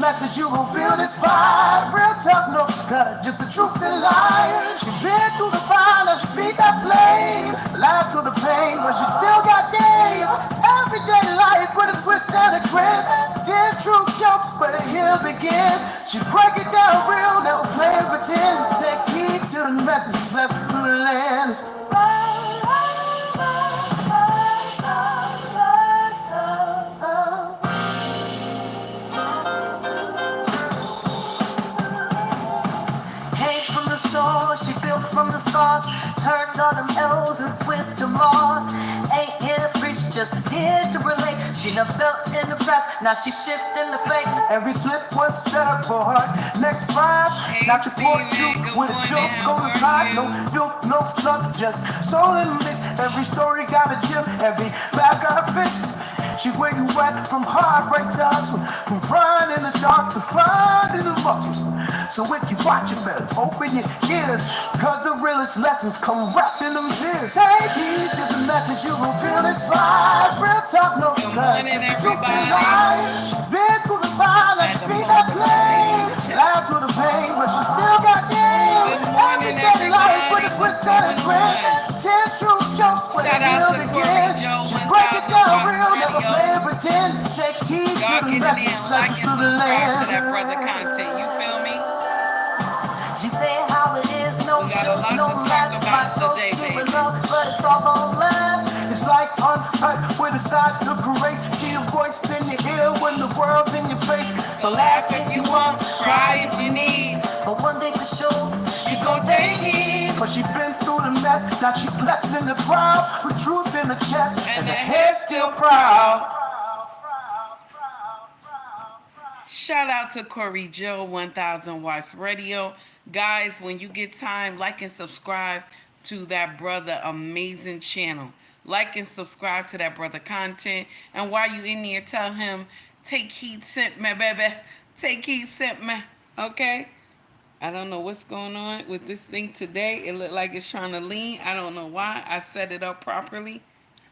Message you gon' feel this vibe. Real tough, no cut, just the truth and lie. She been through the fire, now she feed that flame. Laugh through the pain, but she still got game. Everyday life with a twist and a grin. Tears, true jokes, where the hill begin. She break it down real, never play and pretend. Take heed to the message, lessons to the land. She built from the scars, turned all them L's and twisted them R's. Ain't here to preach, just here to relate. She never fell in the traps, now she shifting the fate. Every slip was set up for her. Next vibes, not your fortune with a dope golden slide. No filth, no fluff, just soul and mix. Every story got a gem, every bag got a fix. She where you at, from heartbreak to hustle, from crying in the dark to finding the muscle. So if you watch it, better open your ears, cause the realest lessons come wrapped in them tears. Take heed to the message, you gon' feel this vibe. Real talk, no cut, just the truth and lie. Been through the fire, like she feed that flame. Laugh through the pain, but she still got game. Everyday life with a twist and a grin. Tears, true jokes, where the hill begin. She break it down real, never play and pretend. Take heed to the message, lessons through the land. That brother content, you feel me? She said how it is, no sugar, no last. My close to love, but it's all gon' last. It's life uncut with a side of grace. She a voice in your ear when the world's in your face. So laugh if you want, cry if you need. But one day for sure, you gon' take heed. Cause she been through the mess, now she blessed in the crowd. With truth in the chest, and the head still proud. Shout out to Corey Joe, 1000 Watts Radio. Guys, when you get time, like and subscribe to that brother amazing channel. Like and subscribe to that brother content. And while you in there, tell him, take heed, sent me, baby. Take heed, sent me. Okay? I don't know what's going on with this thing today. It looked like it's trying to lean. I don't know why. I set it up properly.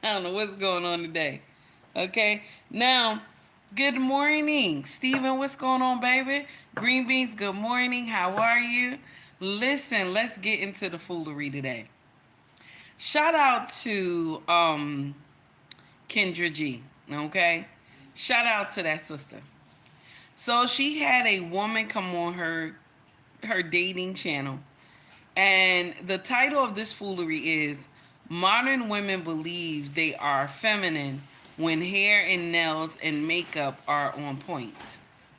I don't know what's going on today. Okay? Now, good morning. Steven, what's going on, baby? Green Beans, good morning. How are you? Listen, let's get into the foolery today. Shout out to Kendra G, okay? Shout out to that sister. So she had a woman come on her dating channel. And the title of this foolery is Modern Women Believe They Are Feminine When Hair and Nails and Makeup Are on Point.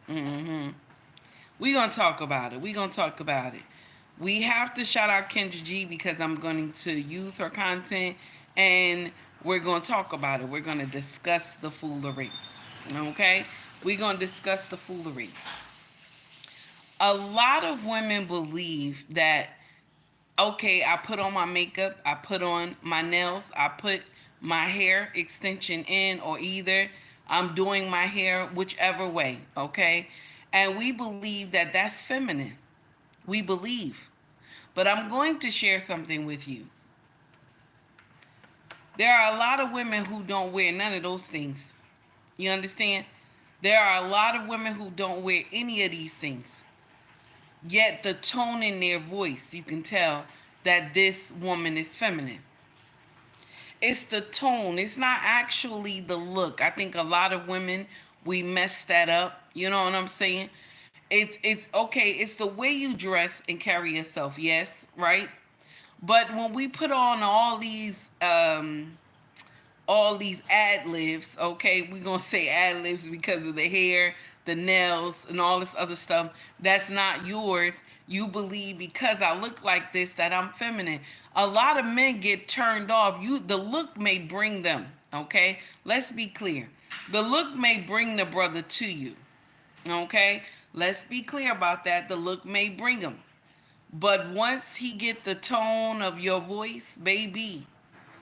We're going to talk about it. We have to shout out Kendra G because I'm going to use her content and we're going to talk about it. We're going to discuss the foolery. Okay? We're going to discuss the foolery. A lot of women believe that, okay, I put on my makeup, I put on my nails, I put my hair extension in, or either I'm doing my hair whichever way, okay? And we believe that that's feminine. We believe. But I'm going to share something with you. There are a lot of women who don't wear none of those things. You understand? There are a lot of women who don't wear any of these things. Yet the tone in their voice, you can tell that this woman is feminine. It's the tone. It's not actually the look. I think a lot of women, we mess that up. You know what I'm saying? It's okay. It's the way you dress and carry yourself. Yes, right? But when we put on all these ad libs, okay, we're going to say ad libs because of the hair, the nails, and all this other stuff. That's not yours. You believe because I look like this that I'm feminine. A lot of men get turned off. The look may bring them, okay? Let's be clear. The look may bring the brother to you, okay? Let's be clear about that. The look may bring him. But once he get the tone of your voice, baby,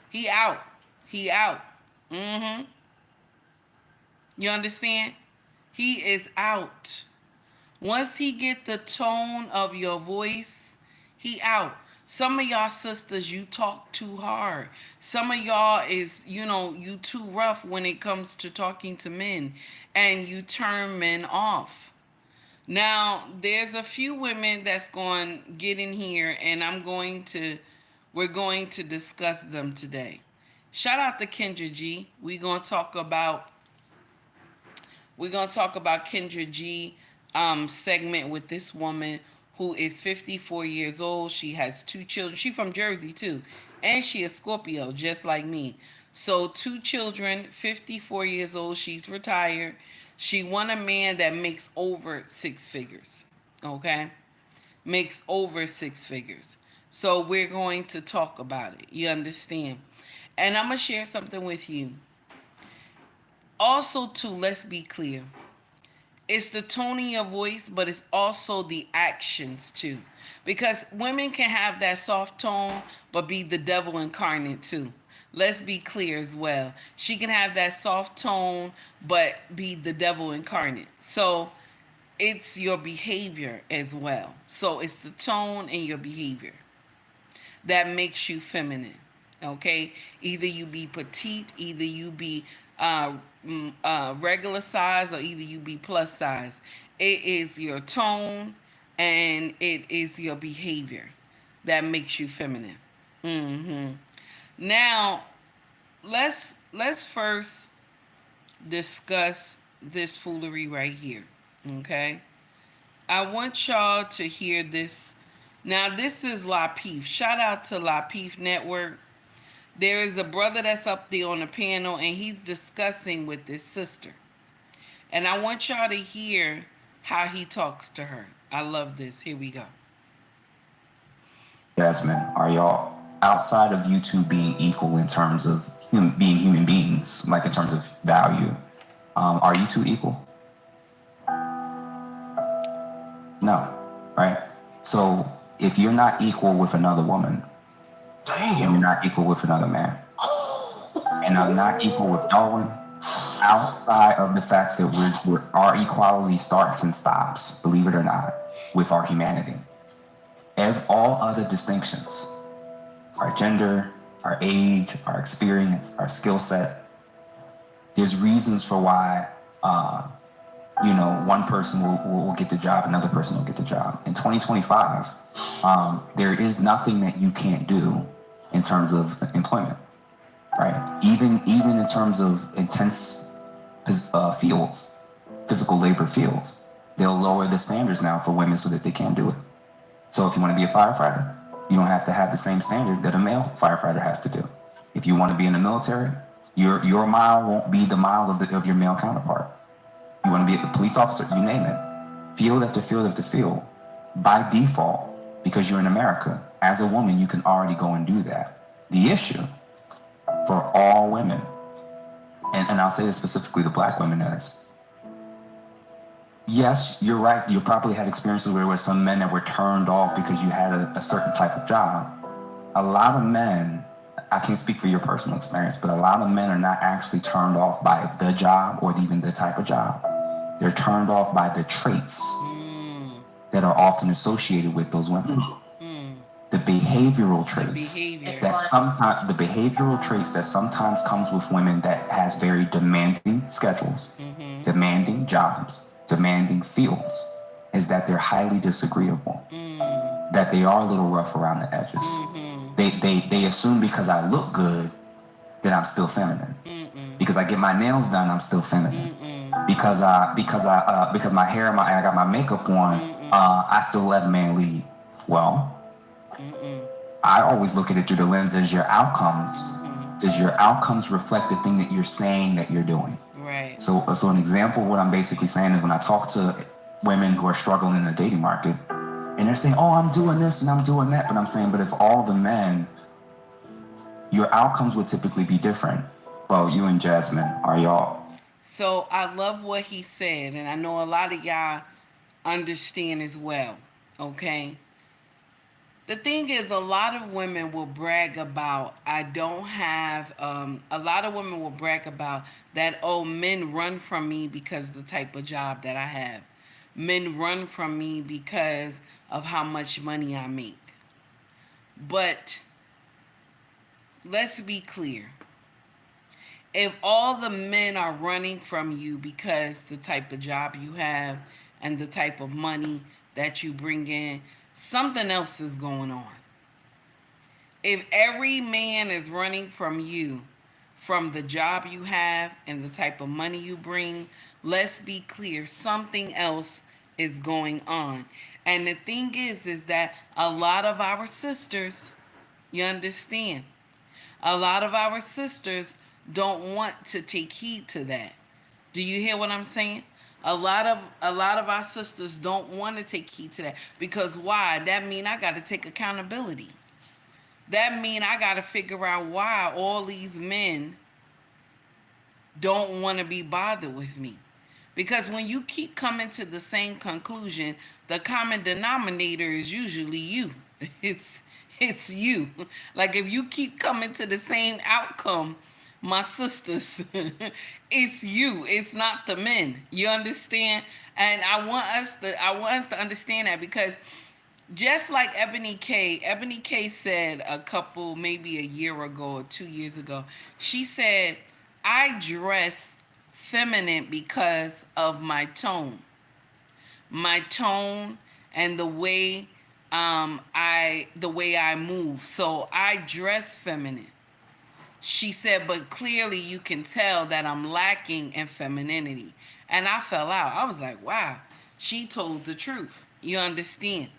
he out. He out. You understand? He is out. Once he get the tone of your voice, he out. Some of y'all sisters, you talk too hard. Some of y'all is, you too rough when it comes to talking to men. And you turn men off. Now, there's a few women that's going to get in here, and we're going to discuss them today. Shout out to Kendra G. We're gonna talk about Kendra G segment with this woman who is 54 years old. She has two children. She from Jersey too, and she is Scorpio, just like me. So two children, 54 years old. She's retired. She want a man that makes over six figures. Okay, makes over six figures. So we're going to talk about it. You understand? And I'm gonna share something with you. Also, too, let's be clear. It's the tone in your voice, but it's also the actions too. Because women can have that soft tone, but be the devil incarnate too. Let's be clear as well. She can have that soft tone, but be the devil incarnate. So it's your behavior as well. So it's the tone and your behavior that makes you feminine. Okay, either you be petite, either you be regular size, or either you be plus size. It is your tone and it is your behavior that makes you feminine. hmm Now, let's first discuss this foolery right here. Okay, I want y'all to hear this. Now, this is Lapeef. Shout out to Lapeef Network. There is a brother that's up there on the panel, and he's discussing with this sister. And I want y'all to hear how he talks to her. I love this. Here we go. Jasmine, are y'all outside of you two being equal in terms of being human beings, like in terms of value? Are you two equal? No, right? So if you're not equal with another woman, and you're not equal with another man, and I'm not equal with Darwin, outside of the fact that our equality starts and stops, believe it or not, with our humanity. All other distinctions, our gender, our age, our experience, our skill set, there's reasons for why, one person will get the job, another person will get the job. In 2025, there is nothing that you can't do in terms of employment, right? Even in terms of intense fields, physical labor fields, they'll lower the standards now for women so that they can do it. So if you want to be a firefighter, you don't have to have the same standard that a male firefighter has to do. If you want to be in the military, your mile won't be the mile of your male counterpart. You want to be a police officer, you name it. Field after field after field. By default, because you're in America, as a woman, you can already go and do that. The issue for all women, and I'll say this specifically to black women, is yes, you're right. You probably had experiences where there were some men that were turned off because you had a certain type of job. A lot of men, I can't speak for your personal experience, but a lot of men are not actually turned off by the job or even the type of job. They're turned off by the traits that are often associated with those women. The behavioral traits that sometimes comes with women that has very demanding schedules, demanding jobs, demanding fields, is that they're highly disagreeable, that they are a little rough around the edges. They assume because I look good that I'm still feminine. Because I get my nails done, I'm still feminine. Because my hair, I got my makeup on, I still let a man lead. Well, I always look at it through the lens, does your outcomes reflect the thing that you're saying that you're doing? Right. So an example of what I'm basically saying is when I talk to women who are struggling in the dating market, and they're saying, oh, I'm doing this and I'm doing that, but I'm saying, but if all the men, your outcomes would typically be different. Well, you and Jasmine, are y'all? So I love what he said, and I know a lot of y'all understand as well. Okay. The thing is, a lot of women will brag about, I don't have, a lot of women will brag about that, oh, men run from me because of the type of job that I have. Men run from me because of how much money I make. But let's be clear. If all the men are running from you because the type of job you have, and the type of money that you bring in, something else is going on. If every man is running from you, from the job you have and the type of money you bring, let's be clear, something else is going on. And the thing is that a lot of our sisters, you understand, a lot of our sisters don't want to take heed to that. Do you hear what I'm saying? A lot of our sisters don't want to take heed to that, because why? That mean I got to take accountability. That mean I got to figure out why all these men don't want to be bothered with me. Because when you keep coming to the same conclusion, the common denominator is usually you. It's it's you. Like if you keep coming to the same outcome, my sisters, it's you. It's not the men. You understand? And I want us to understand that, because just like Ebony K said a couple, maybe a year ago or 2 years ago, she said, I dress feminine because of my tone and the way I move. So I dress feminine. She said, but clearly you can tell that I'm lacking in femininity. And I fell out. I was like, wow, she told the truth. You understand?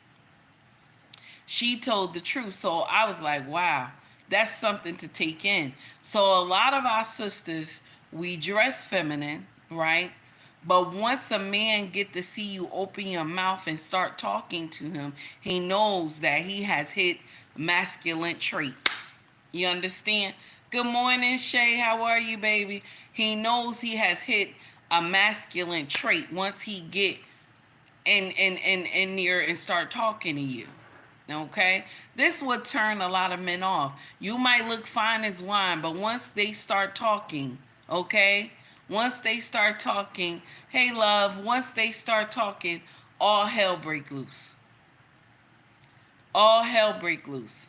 She told the truth. So I was like, wow, that's something to take in. So a lot of our sisters, we dress feminine, right? But once a man get to see you open your mouth and start talking to him, he knows that he has hit masculine trait. You understand? Good morning, Shay. How are you, baby? He knows he has hit a masculine trait once he get in there and start talking to you. Okay? This would turn a lot of men off. You might look fine as wine, but once they start talking, okay? Once they start talking, hey love, once they start talking, all hell break loose. All hell break loose.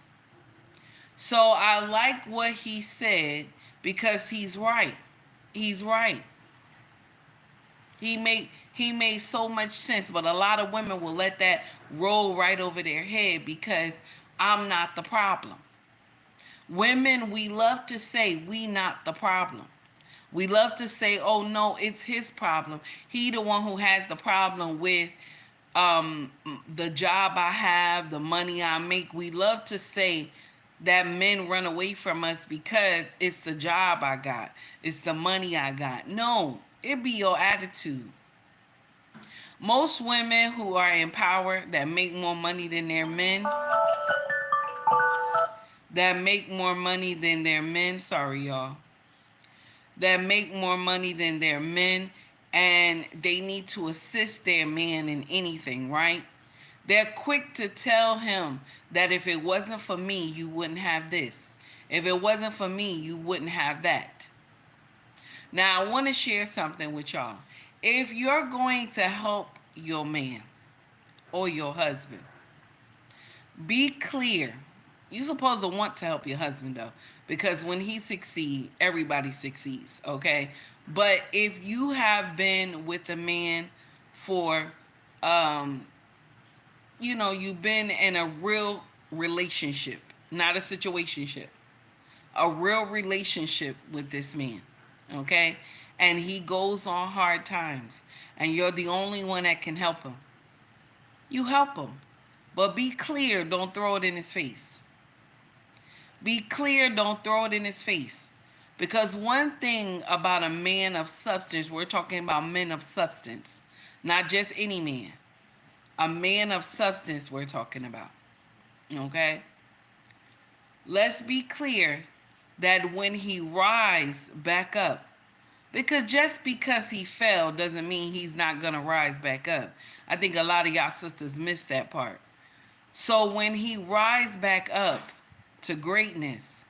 So I like what he said, because he's right. He's right. He made so much sense, but a lot of women will let that roll right over their head, because I'm not the problem. Women, we love to say we not the problem. We love to say, oh no, it's his problem. He the one who has the problem with the job I have, the money I make. We love to say that men run away from us because it's the job I got, it's the money I got. No, it be your attitude. Most women who are in power, that make more money than their men, sorry y'all, that make more money than their men, and they need to assist their man in anything, right? They're quick to tell him that if it wasn't for me, you wouldn't have this. If it wasn't for me, you wouldn't have that. Now, I want to share something with y'all. If you're going to help your man or your husband, be clear. You're supposed to want to help your husband, though, because when he succeeds, everybody succeeds, okay? But if you have been with a man for, you've been in a real relationship, not a situationship, a real relationship with this man, okay? And he goes on hard times, and you're the only one that can help him. You help him. But be clear, don't throw it in his face. Be clear, don't throw it in his face. Because one thing about a man of substance, we're talking about men of substance, not just any man. A man of substance we're talking about. Okay? Let's be clear that when he rise back up, because just because he fell doesn't mean he's not going to rise back up. I think a lot of y'all sisters miss that part. So when he rise back up to greatness,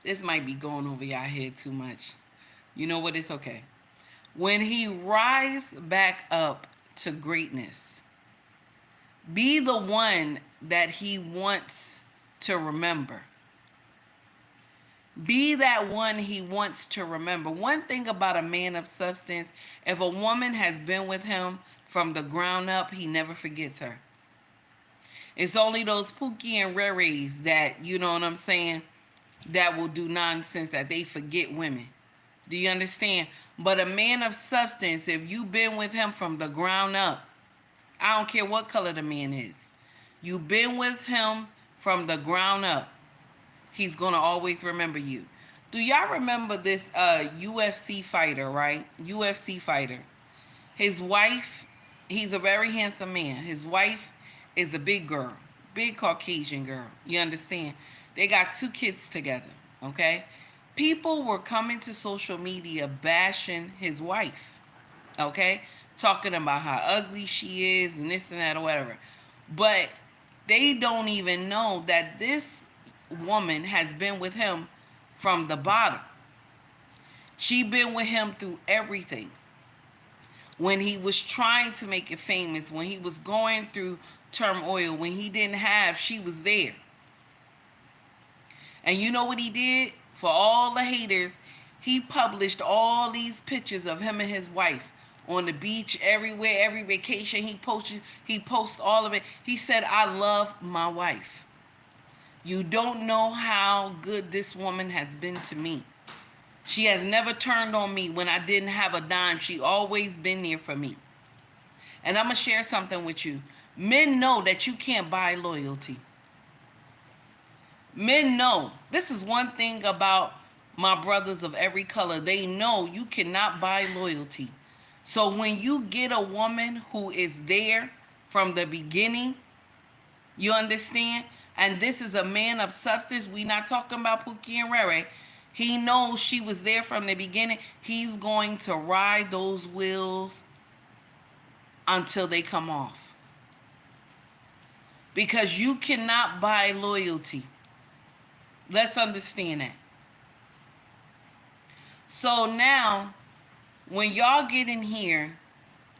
this might be going over y'all head too much. You know what? It's okay. When he rise back up to greatness, be the one that he wants to remember. Be that one he wants to remember. One thing about a man of substance, if a woman has been with him from the ground up, he never forgets her. It's only those Pookie and Rares that, you know what I'm saying, that will do nonsense, that they forget women. Do you understand? But a man of substance, if you've been with him from the ground up, I don't care what color the man is, you've been with him from the ground up, he's going to always remember you. Do y'all remember this UFC fighter, right? UFC fighter. His wife, he's a very handsome man. His wife is a big girl, big Caucasian girl. You understand? They got 2 kids together, okay? People were coming to social media bashing his wife, okay? Talking about how ugly she is and this and that or whatever. But they don't even know that this woman has been with him from the bottom. She been with him through everything. When he was trying to make it famous, when he was going through turmoil, when he didn't have, she was there. And you know what he did? For all the haters, he published all these pictures of him and his wife on the beach, everywhere, every vacation. He posts all of it. He said, I love my wife. You don't know how good this woman has been to me. She has never turned on me when I didn't have a dime. She always been there for me. And I'm going to share something with you. Men know that you can't buy loyalty. Men know. This is one thing about my brothers of every color. They know you cannot buy loyalty. So when you get a woman who is there from the beginning, you understand? And this is a man of substance. We're not talking about Pookie and Rere. He knows she was there from the beginning. He's going to ride those wheels until they come off. Because you cannot buy loyalty. Let's understand that. So now, when y'all get in here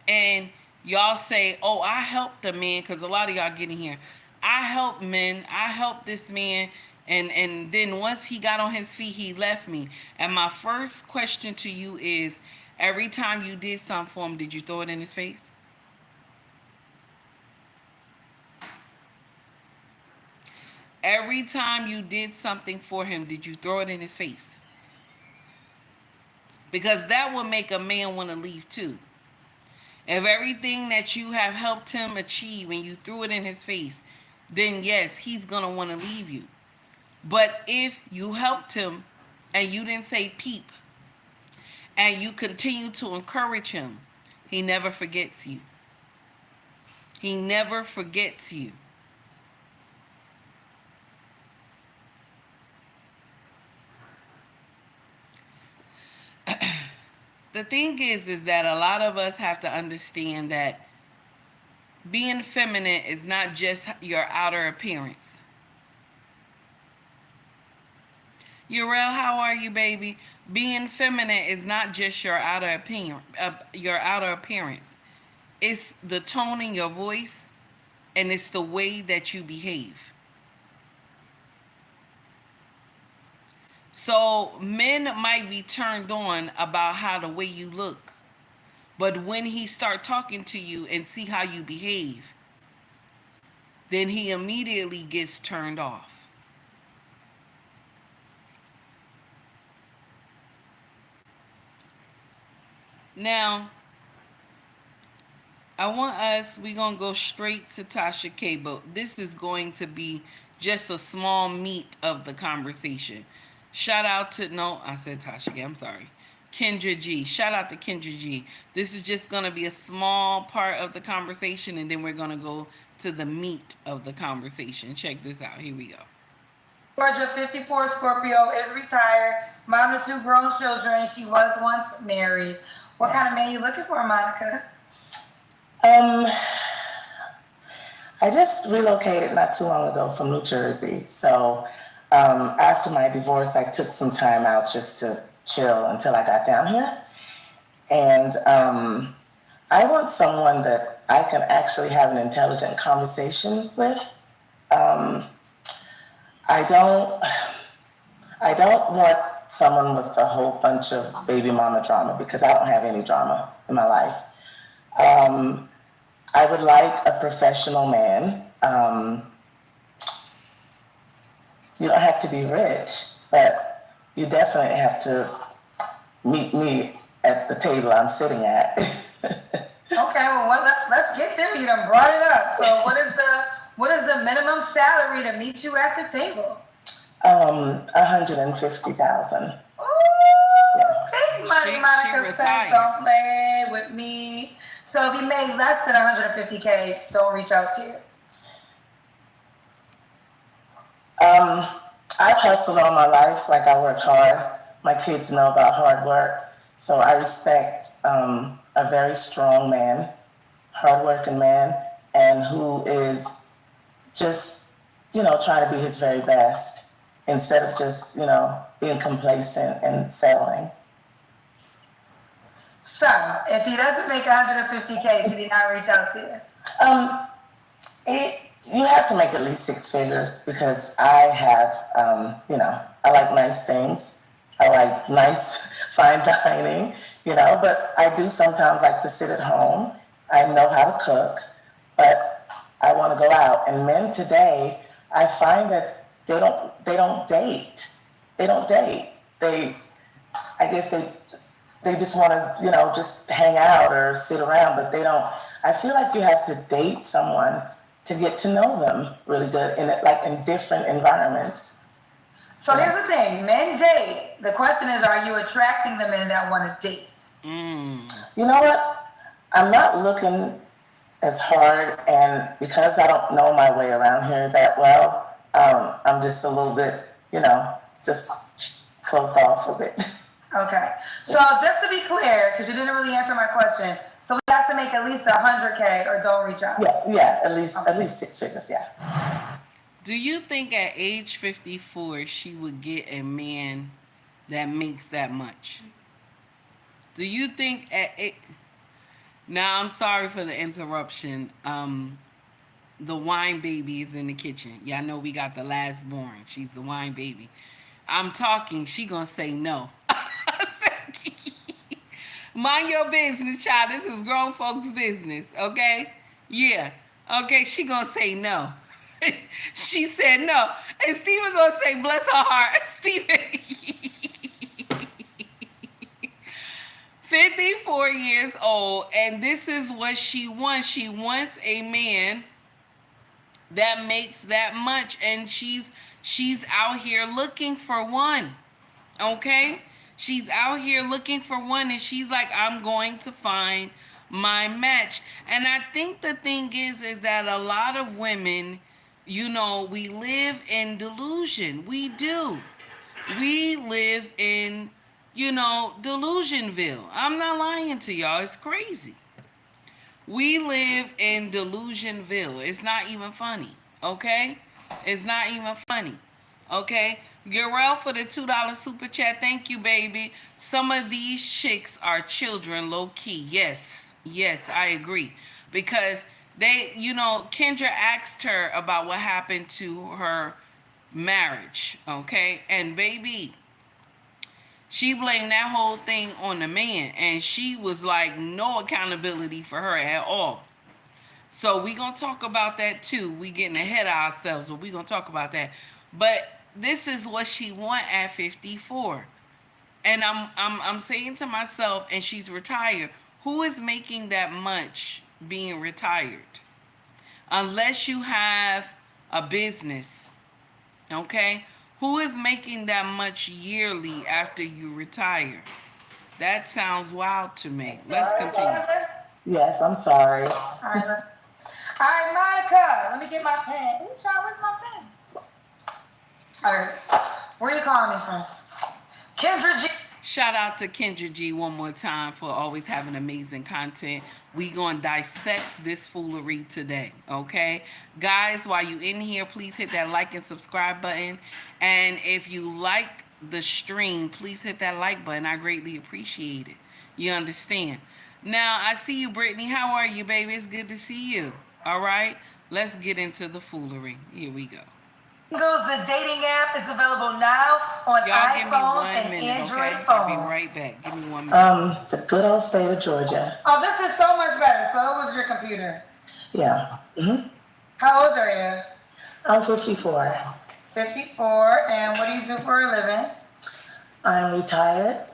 and y'all say, oh, I helped the man, because a lot of y'all get in here, I helped men, I helped this man, and then once he got on his feet, he left me. And my first question to you is, every time you did something for him, did you throw it in his face? Every time you did something for him, did you throw it in his face? Because that will make a man want to leave too. If everything that you have helped him achieve and you threw it in his face, then yes, he's going to want to leave you. But if you helped him and you didn't say peep and you continue to encourage him, he never forgets you. He never forgets you. The thing is that a lot of us have to understand that being feminine is not just your outer appearance. Urel, how are you, baby? Being feminine is not just your outer appearance. It's the tone in your voice, and it's the way that you behave. So men might be turned on about how the way you look, but when he start talking to you and see how you behave, then he immediately gets turned off. Now, we're going to go straight to Tasha K, but this is going to be just a small meat of the conversation. Shout out to, no, I said Tasha K, I'm sorry. Kendra G. Shout out to Kendra G. This is just going to be a small part of the conversation, and then we're going to go to the meat of the conversation. Check this out. Here we go. Georgia, 54, Scorpio, is retired, mom of 2 grown children. She was once married. What kind of man you looking for, Monica? I just relocated not too long ago from New Jersey. So after my divorce, I took some time out just to chill until I got down here. And I want someone that I can actually have an intelligent conversation with. I don't want someone with a whole bunch of baby mama drama because I don't have any drama in my life. I would like a professional man. You don't have to be rich, but you definitely have to meet me at the table I'm sitting at. Okay, well, let's get there. You done brought it up. So what is the minimum salary to meet you at the table? 150,000. Ooh, big money, She Monica said, retired. don't play with me. So if you made less than 150K, don't reach out to you. I've hustled all my life, like I worked hard. My kids know about hard work. So I respect a very strong man, hardworking man, and who is just, trying to be his very best instead of just, being complacent and settling. So if he doesn't make 150K, can he not reach out to you? You have to make at least six figures because I have, I like nice things. I like nice fine dining, but I do sometimes like to sit at home. I know how to cook, but I want to go out. And men today, I find that they don't date. They don't date. I guess they just want to, just hang out or sit around, but they don't. I feel like you have to date someone to get to know them really good in different environments. So here's the thing, men date. The question is, are you attracting the men that want to date? You know what? I'm not looking as hard, and because I don't know my way around here that well, I'm just a little bit, just closed off a bit. Okay. So just to be clear, because you didn't really answer my question, so we have to make at least 100K or don't reach out. Yeah, at least six figures, yeah. Do you think at age 54 she would get a man that makes that much? Do you think Now, I'm sorry for the interruption. The wine baby is in the kitchen. Y'all know we got the last born. She's the wine baby. I'm talking. She gonna say no. Mind your business, child. This is grown folks' business, okay? Yeah. Okay, she gonna say no. She said no. And Steven gonna say, bless her heart. Steven. 54 years old, and this is what she wants. She wants a man that makes that much, and she's out here looking for one. Okay? She's out here looking for one, and she's like, I'm going to find my match. And I think the thing is that a lot of women, we live in delusion. We do. We live in, Delusionville. I'm not lying to y'all. It's crazy. We live in Delusionville. It's not even funny. Okay? It's not even funny. Okay? Garel for the $2 super chat. Thank you, baby. Some of these chicks are children, low key. Yes, I agree. Because they, Kendra asked her about what happened to her marriage. Okay? And baby, she blamed that whole thing on the man. And she was like, no accountability for her at all. So we gonna talk about that too. We getting ahead of ourselves, but we gonna talk about that. But this is what she want at 54. And I'm saying to myself, and she's retired, who is making that much being retired? Unless you have a business, okay? Who is making that much yearly after you retire? That sounds wild to me. Let's continue. Yes, I'm sorry. All right, Monica, let me get my pen. Ooh, child, where's my pen? All right, where you calling me from? Kendra G. Shout out to Kendra G one more time for always having amazing content. We gonna dissect this foolery today, okay? Guys, while you in here, please hit that like and subscribe button. And if you like the stream, please hit that like button. I greatly appreciate it. You understand? Now, I see you, Brittany. How are you, baby? It's good to see you. All right? Let's get into the foolery. Here we go. Singles, the dating app is available now on Y'all give me iPhones 1 and minute, Android okay? phones. I'll be right back. Give me 1 minute. The good old state of Georgia. Oh, this is so much better. So it was your computer. Yeah. How old are you? I'm 54. 54. And what do you do for a living? I'm retired.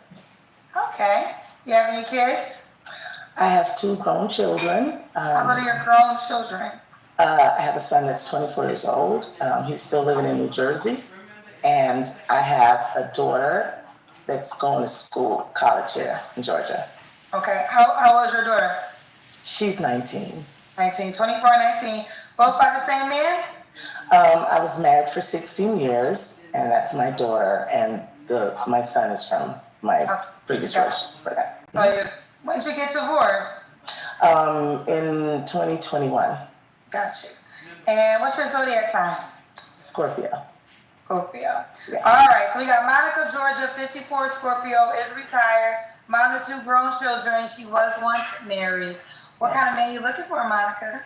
Okay. You have any kids? I have 2 grown children. How old are your grown children? I have a son that's 24 years old. He's still living in New Jersey. And I have a daughter that's going to school, college here in Georgia. Okay. How old is your daughter? She's 19. 19. 24 and 19. Both by the same man? I was married for 16 years, and that's my daughter, and my son is from my previous relationship for that. So when did you get divorced? In 2021, Gotcha. And what's your zodiac sign? Scorpio. Scorpio. Yeah. All right, so we got Monica, Georgia, 54, Scorpio, is retired. Mom of 2 grown children. She was once married. What kind of man you looking for, Monica?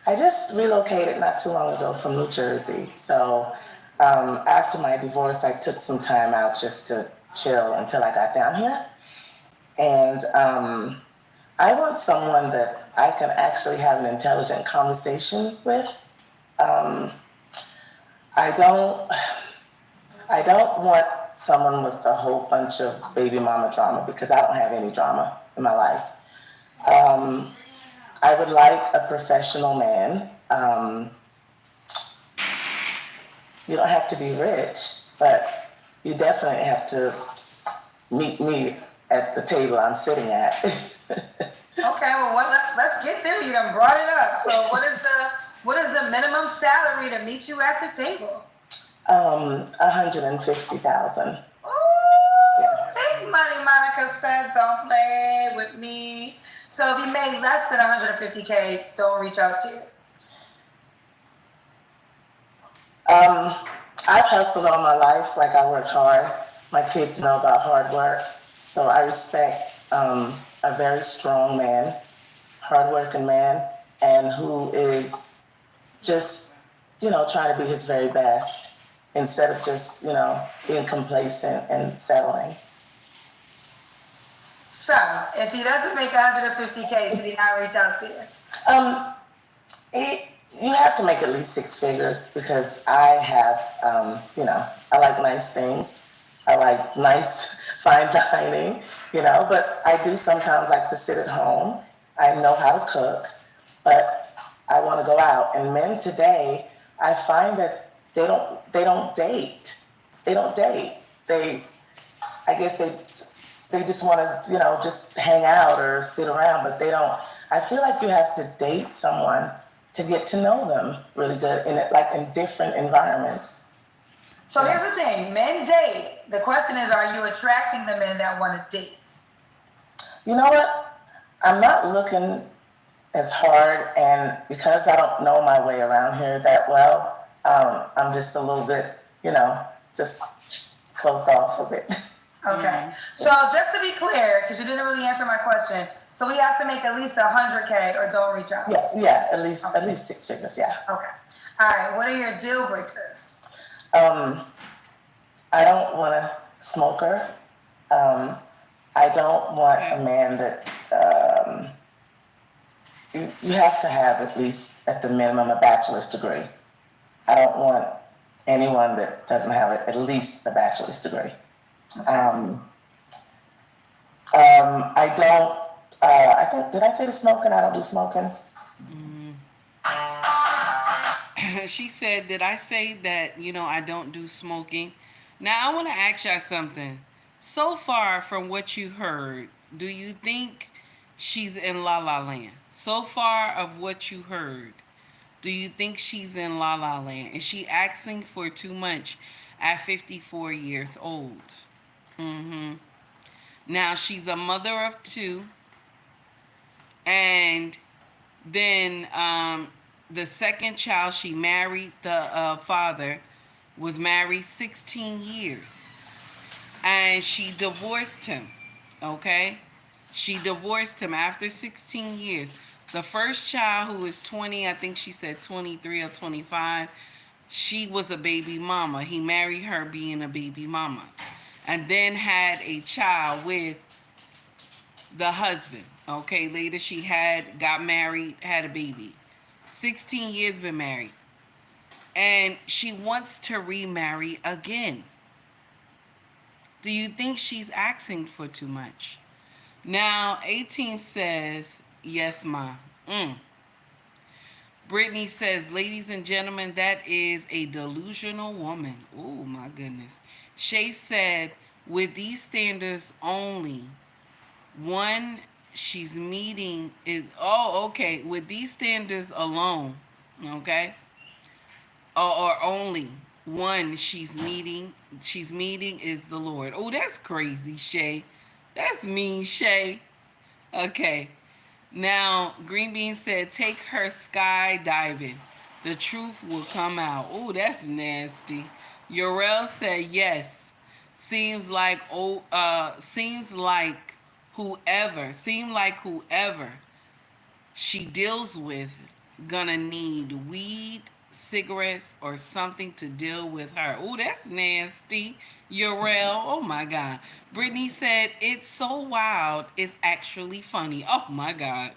I just relocated not too long ago from New Jersey. So after my divorce, I took some time out just to chill until I got down here. And I want someone that I can actually have an intelligent conversation with. I don't want someone with a whole bunch of baby mama drama because I don't have any drama in my life. I would like a professional man. You don't have to be rich, but you definitely have to meet me at the table I'm sitting at. Okay, well, let's get there. You done brought it up. So what is the minimum salary to meet you at the table? $150,000. Ooh, big money, Monica said. Don't play with me. So if you made less than 150K, don't reach out to you. I've hustled all my life, like I worked hard. My kids know about hard work. So I respect a very strong man, hardworking man, and who is just, trying to be his very best instead of just, being complacent and settling. So if he doesn't make 150K, should he not reach out to you? You have to make at least 6 figures because I have, I like nice things. I like nice fine dining, but I do sometimes like to sit at home. I know how to cook, but I want to go out. And men today, I find that they don't date. They don't date. I guess they just want to, just hang out or sit around, but they don't. I feel like you have to date someone to get to know them really good in different environments. So here's the thing, men date. The question is, are you attracting the men that want to date? You know what? I'm not looking as hard, and because I don't know my way around here that well, I'm just a little bit, just closed off a bit. Okay. So just to be clear, because you didn't really answer my question, so we have to make at least 100K or don't reach out. Yeah, at least 6 figures, yeah. Okay. All right. What are your deal breakers? I don't want a smoker. I don't want a man that you have to have at least at the minimum a bachelor's degree. I don't want anyone that doesn't have at least a bachelor's degree. I don't. I think did I say the smoking? I don't do smoking. She said, did I say that, I don't do smoking? Now, I want to ask y'all something. So far from what you heard, do you think she's in La La Land? So far of what you heard, do you think she's in La La Land? Is she asking for too much at 54 years old? Now, she's a mother of 2. And then the second child she married, the father was married 16 years. And she divorced him, okay? She divorced him after 16 years. The first child, who is 20, I think she said 23 or 25, she was a baby mama. He married her being a baby mama. And then had a child with the husband. Okay, later she got married, had a baby. 16 years been married. And she wants to remarry again. Do you think she's asking for too much? Now, 18 says, yes, ma. Brittany says, ladies and gentlemen, that is a delusional woman. Oh, my goodness. Shay said, with these standards only, one she's meeting is, oh, okay, with these standards alone, okay, or only one she's meeting is the Lord. Oh, that's crazy, Shay. That's mean, Shay. Okay. Now, Green Bean said, take her skydiving. The truth will come out. Oh, that's nasty. Yorel said, yes. Seems like whoever she deals with gonna need weed, cigarettes, or something to deal with her. Oh, that's nasty. Urel, oh my God. Brittany said, it's so wild, it's actually funny. Oh my God.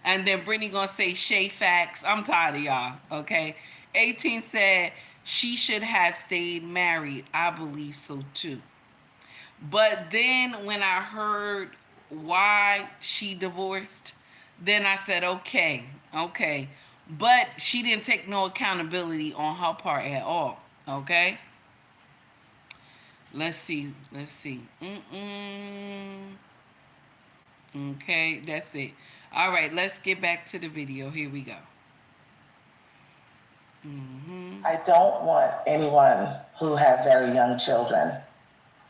And then Brittany gonna say Shay facts. I'm tired of y'all, okay? 18 said, she should have stayed married. I believe so too. But then when I heard why she divorced, then I said, okay. But she didn't take no accountability on her part at all, okay? Let's see. Okay, that's it. All right, let's get back to the video. Here we go. I don't want anyone who have very young children.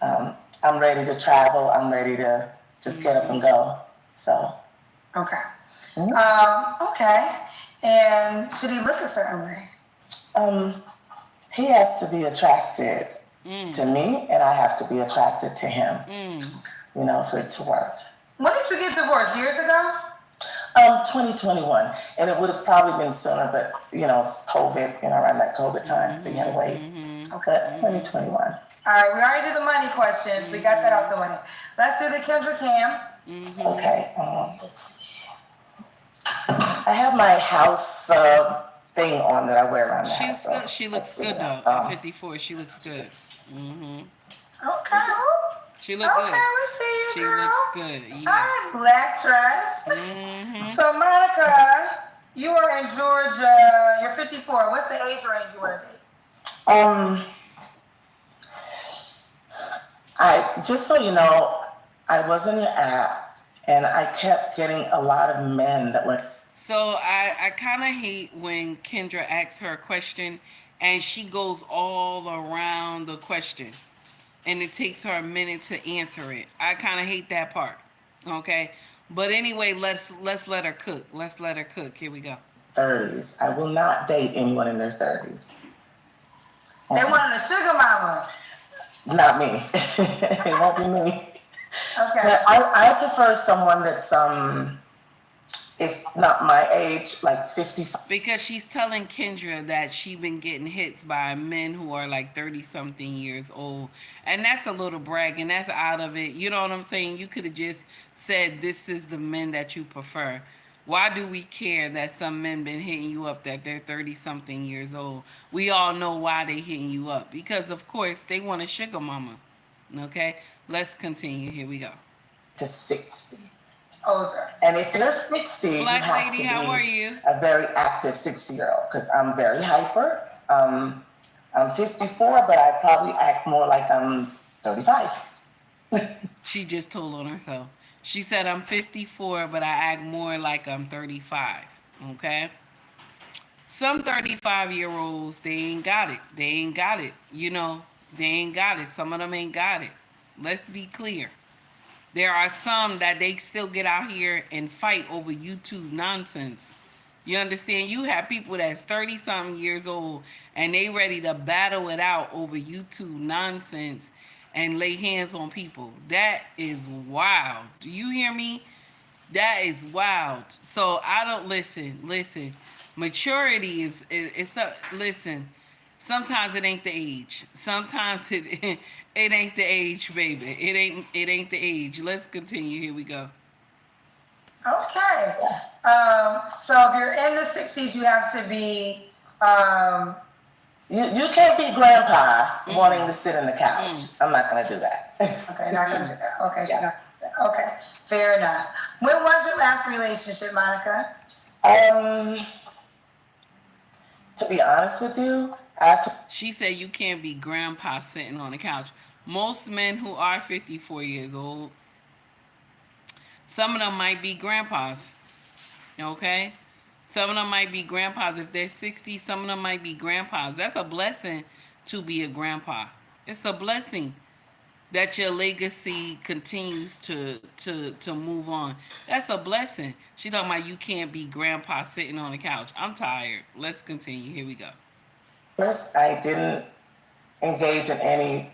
I'm ready to travel. I'm ready to just get up and go. So. Okay. Okay. And should he look a certain way? He has to be attracted to me, and I have to be attracted to him. You know, for it to work. When did you get divorced? Years ago? 2021, and it would have probably been sooner, but you know, it's COVID, you know, around that COVID time, so you had to wait. Okay, 2021. All right, we already did the money questions. We got that out the way. Let's do the Kendra Cam. Okay, let's see. I have my house thing on that I wear around the house. She looks good though. At 54, she looks good. Okay. She looks good. Okay, we see you, She girl. looks good. All Yeah. right, black dress. So, Monica, you are in Georgia. You're 54. What's the age range you want to date? I just so you know, I was in your app, and I kept getting a lot of men that were. So I kind of hate when Kendra asks her a question and she goes all around the question and it takes her a minute to answer it. I kind of hate that part. Okay. But anyway, let's let her cook. Let's let her cook. Here we go. 30s. I will not date anyone in their 30s. They wanted a sugar mama. Not me. It won't be me. Okay. But I prefer someone that's if not my age, like 55. Because she's telling Kendra that she been getting hits by men who are like 30 something years old. And that's a little bragging. That's out of it. You know what I'm saying? You could have just said this is the men that you prefer. Why do we care that some men been hitting you up that they're 30 something years old? We all know why they hitting you up. Because of course they want a sugar mama. Okay? Let's continue. Here we go. To 60. Older. And if you're 60, Black you have lady, to how be are you? a very active 60-year-old, because I'm very hyper. I'm 54, but I probably act more like I'm 35. She just told on herself. She said, I'm 54, but I act more like I'm 35. Okay? Some 35-year-olds, they ain't got it. They ain't got it. You know, they ain't got it. Some of them ain't got it. Let's be clear. There are some that they still get out here and fight over YouTube nonsense. You understand? You have people that's 30-something years old and they ready to battle it out over YouTube nonsense and lay hands on people. That is wild. Do you hear me? That is wild. So I don't listen. Maturity is it's a listen. Sometimes it ain't the age. Sometimes it it ain't the age, baby. It ain't the age. Let's continue. Here we go. Okay. So if you're in the 60s, you have to be, You can't be grandpa wanting to sit on the couch. I'm not gonna do that. okay, not gonna do that. Okay, she's not, okay, fair enough. When was your last relationship, Monica? um, to be honest with you, after She said you can't be grandpa sitting on the couch. Most men who are 54 years old, some of them might be grandpas. Okay? Some of them might be grandpas. If they're 60, some of them might be grandpas. That's a blessing to be a grandpa. It's a blessing that your legacy continues to move on. That's a blessing. She talking about you can't be grandpa sitting on the couch. I'm tired. Let's continue. Here we go. first, I didn't engage in any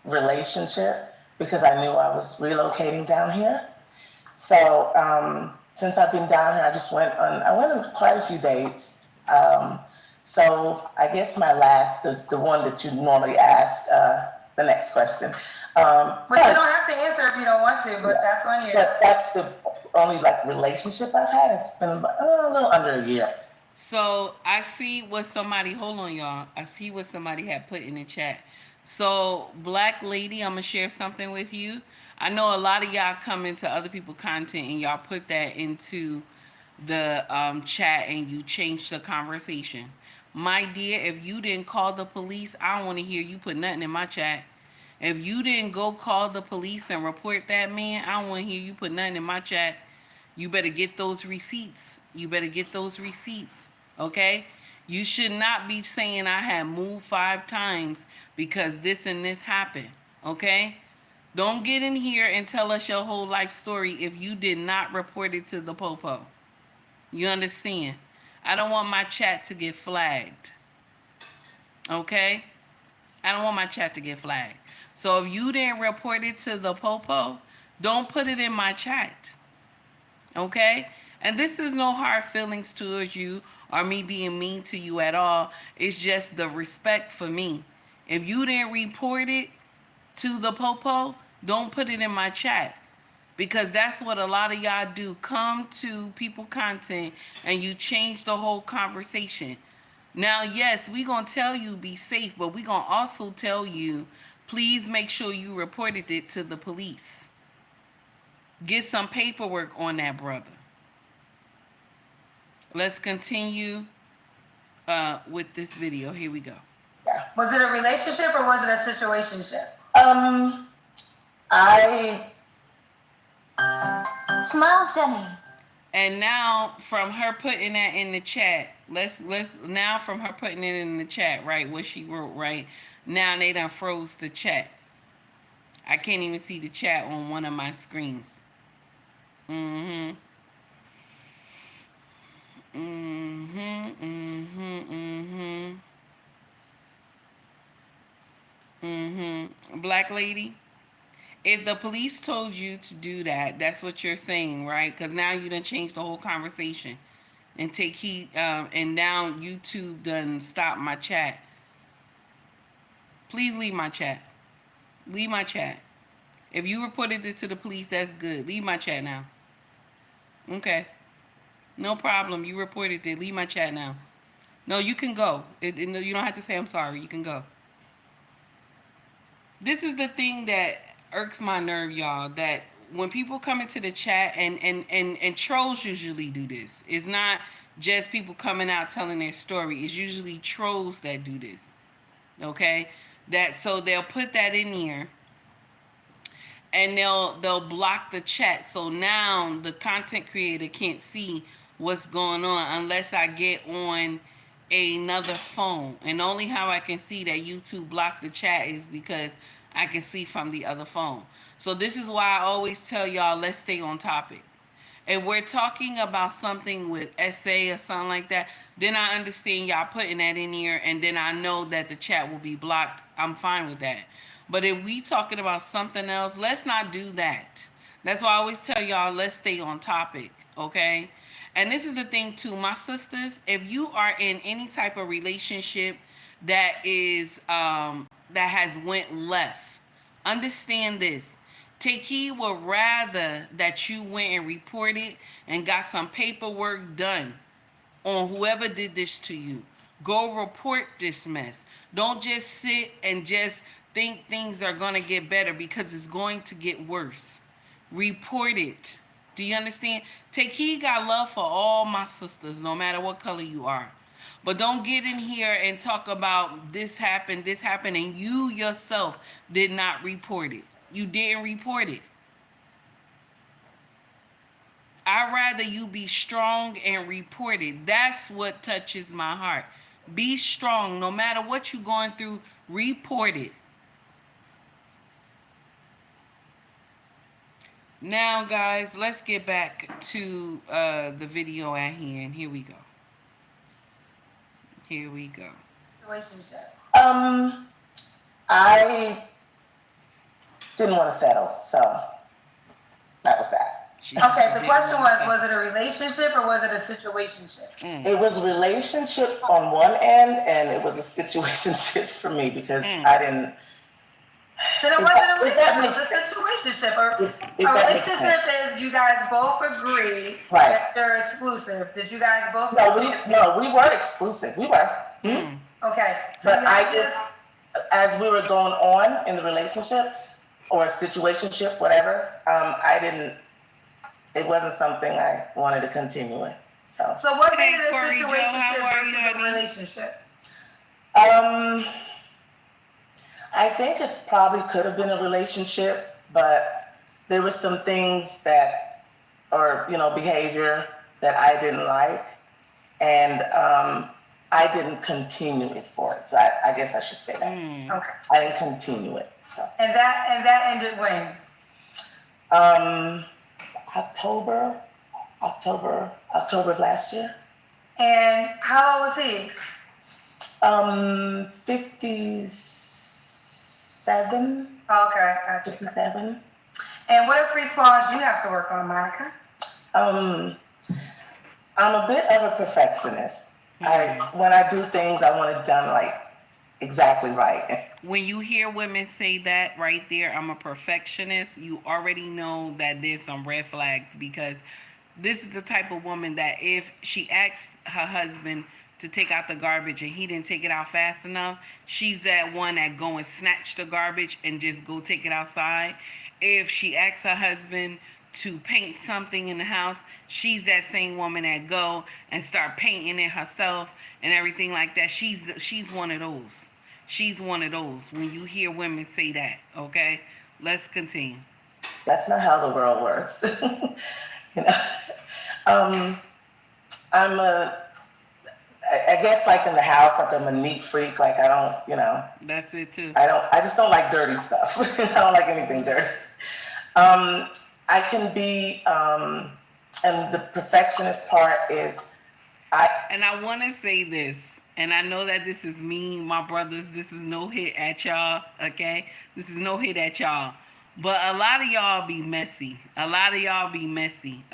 relationship because I knew I was relocating down here. So since I've been down here, I went on quite a few dates. So I guess my last, the one that you normally ask, the next question. Well, you don't have to answer if you don't want to, but that's on you. But that's the only like relationship I've had. It's been a little under a year. So I see what somebody, hold on, y'all. I see what somebody had put in the chat. So, Black Lady, I'm going to share something with you. I know a lot of y'all come into other people's content and y'all put that into the chat and you change the conversation. My dear, if you didn't call the police, I don't want to hear you put nothing in my chat. If you didn't go call the police and report that man, I don't want to hear you put nothing in my chat. You better get those receipts. You better get those receipts. Okay? You should not be saying I had moved 5 times because this and this happened. Okay? Don't get in here and tell us your whole life story if you did not report it to the popo. You understand? I don't want my chat to get flagged. Okay? I don't want my chat to get flagged. So if you didn't report it to the popo, don't put it in my chat. Okay? And this is no hard feelings towards you or me being mean to you at all. It's just the respect for me. If you didn't report it to the popo, don't put it in my chat. Because that's what a lot of y'all do. Come to people content and you change the whole conversation. Now, yes, we going to tell you be safe, but we going to also tell you, please make sure you reported it to the police. Get some paperwork on that, brother. Let's continue with this video. Here we go. Was it a relationship or was it a situationship? I Smile, Sunny. And now from her putting that in the chat, let's now from her putting it in the chat, right? What she wrote, right? Now they done froze the chat. I can't even see the chat on one of my screens. Mm-hmm. Black Lady, if the police told you to do that, that's what you're saying, right? Because now you done changed the whole conversation and take heed. And now YouTube done stop my chat. Please leave my chat. Leave my chat. If you reported this to the police, that's good. Leave my chat now. Okay. No problem. You reported it. Leave my chat now. No, you can go. You don't have to say I'm sorry. You can go. This is the thing that irks my nerve, y'all, that when people come into the chat and trolls usually do this. It's not just people coming out telling their story. It's usually trolls that do this. Okay? So they'll put that in here and they'll block the chat. So now the content creator can't see what's going on unless I get on another phone. And only how I can see that YouTube blocked the chat is because I can see from the other phone. So this is why I always tell y'all, let's stay on topic. If we're talking about something with essay or something like that, then I understand y'all putting that in here and then I know that the chat will be blocked. I'm fine with that. But if we talking about something else, let's not do that. That's why I always tell y'all, let's stay on topic, okay? And this is the thing too, my sisters, if you are in any type of relationship that is that has went left, understand this. Take heed would rather that you went and reported and got some paperwork done on whoever did this to you. Go report this mess. Don't just sit and just think things are going to get better, because it's going to get worse. Report it. Do you understand? Take heed, got love for all my sisters, no matter what color you are. But don't get in here and talk about this happened, and you yourself did not report it. You didn't report it. I'd rather you be strong and report it. That's what touches my heart. Be strong. No matter what you're going through, report it. Now, guys, let's get back to the video at hand. Here we go. Here we go. I didn't want to settle, so that was that. Okay, the question was it a relationship or was it a situationship? It was a relationship on one end, and it was a situationship for me because I didn't. Then it wasn't a relationship, it was a situationship. A relationship is you guys both agree that they're exclusive. Did you guys both agree? No, we were exclusive. We were. Okay. So but I just, as we were going on in the relationship or situationship, whatever, I didn't. It wasn't something I wanted to continue with. So what made it a situationship versus a relationship? I think it probably could have been a relationship, but there were some things that, or behavior that I didn't like, and I didn't continue it for it. So I guess I should say that. Okay. I didn't continue it. So. And that ended when? October of last year. And how old was he? 57. Okay, gotcha. 57. And what are 3 flaws you have to work on, Monica? I'm a bit of a perfectionist. When I do things, I want it done like exactly right. When you hear women say that right there, I'm a perfectionist, you already know that there's some red flags, because this is the type of woman that if she asks her husband to take out the garbage and he didn't take it out fast enough, she's that one that go and snatch the garbage and just go take it outside. If she asks her husband to paint something in the house, she's that same woman that go and start painting it herself and everything like that. She's one of those. She's one of those when you hear women say that, okay? Let's continue. That's not how the world works. I guess like in the house, like I'm a neat freak. Like I don't, That's it too. I just don't like dirty stuff. I don't like anything dirty. I can be, and the perfectionist part is, And I want to say this. And I know that this is me, my brothers. This is no hit at y'all, okay? This is no hit at y'all. But a lot of y'all be messy.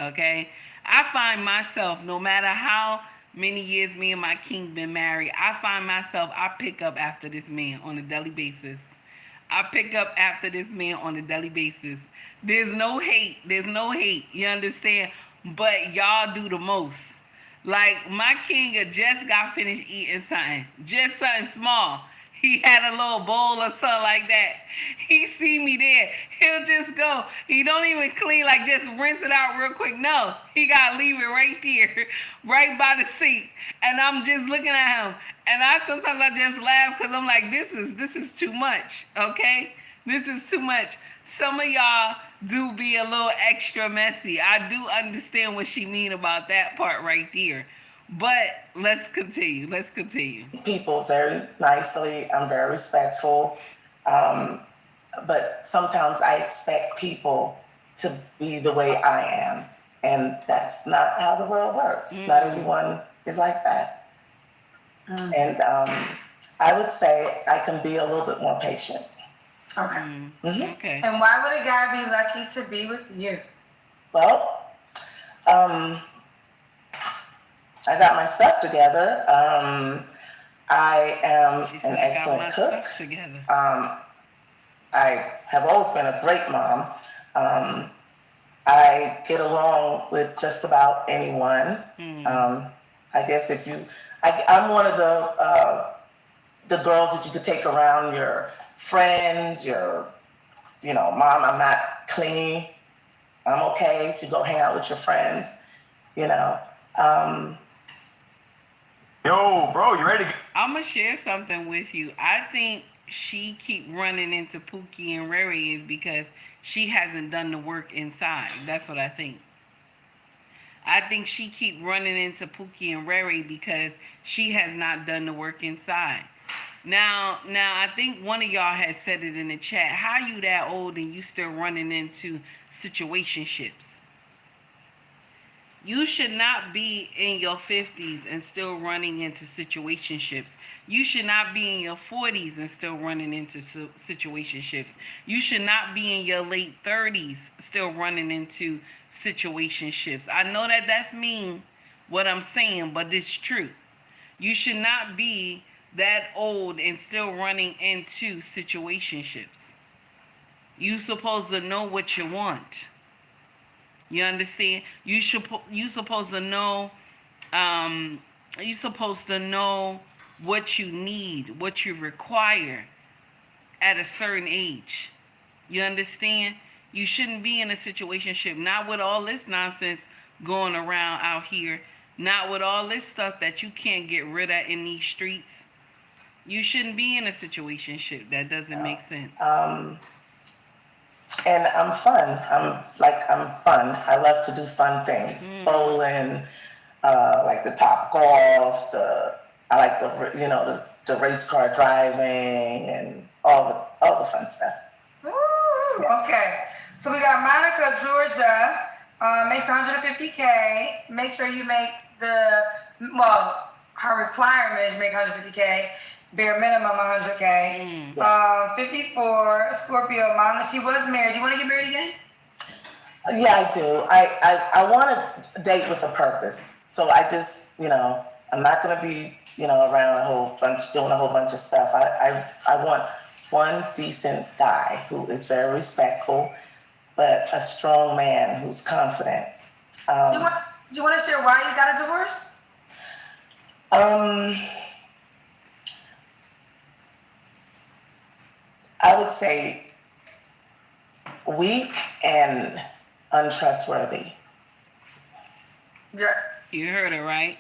Okay? I find myself, no matter how many years me and my king been married, I find myself, I pick up after this man on a daily basis. There's no hate. You understand? But y'all do the most. Like, my king had just got finished eating something. Just something small. He had a little bowl or something like that. He see me there. He'll just go. He don't even clean, like just rinse it out real quick. No, he got to leave it right there, right by the sink. And I'm just looking at him. And sometimes I just laugh because I'm like, this is too much, okay? This is too much. Some of y'all do be a little extra messy. I do understand what she mean about that part right there. But let's continue. People very nicely. I'm very respectful. But sometimes I expect people to be the way I am. And that's not how the world works. Not everyone is like that. And I would say I can be a little bit more patient. Okay. Okay. And why would a guy be lucky to be with you? Well, I got my stuff together. I am She an said, I got my excellent cook. stuff together. I have always been a great mom. I get along with just about anyone. I guess I'm one of the girls that you could take around your friends, mom, I'm not clingy. I'm okay if you go hang out with your friends, you know. Yo, bro, you ready to I'm gonna share something with you. I think she keep running into Pookie and Rary is because she hasn't done the work inside. That's what I think. I think she keep running into Pookie and Rary because she has not done the work inside. Now, I think one of y'all has said it in the chat. How you that old and you still running into situationships? You should not be in your 50s and still running into situationships. You should not be in your 40s and still running into situationships. You should not be in your late 30s still running into situationships. I know that that's mean what I'm saying, but it's true. You should not be that old and still running into situationships. You supposed to know what you want. You understand? You supposed to know. You supposed to know what you need, what you require at a certain age. You understand? You shouldn't be in a situationship. Not with all this nonsense going around out here. Not with all this stuff that you can't get rid of in these streets. You shouldn't be in a situationship. That doesn't make sense. And I'm fun. I'm fun. I love to do fun things. Bowling, like the top golf, I like the race car driving and all the fun stuff. Ooh, okay. So we got Monica, Georgia, makes 150K. Make sure you make her requirement is make 150K. Bare minimum 100K. 54, Scorpio, mom. She was married. You want to get married again? Yeah, I do. I want to date with a purpose. So I just, I'm not going to be, around doing a whole bunch of stuff. I want one decent guy who is very respectful, but a strong man who's confident. Do you want to share why you got a divorce? I would say weak and untrustworthy. Yeah. You heard her, right?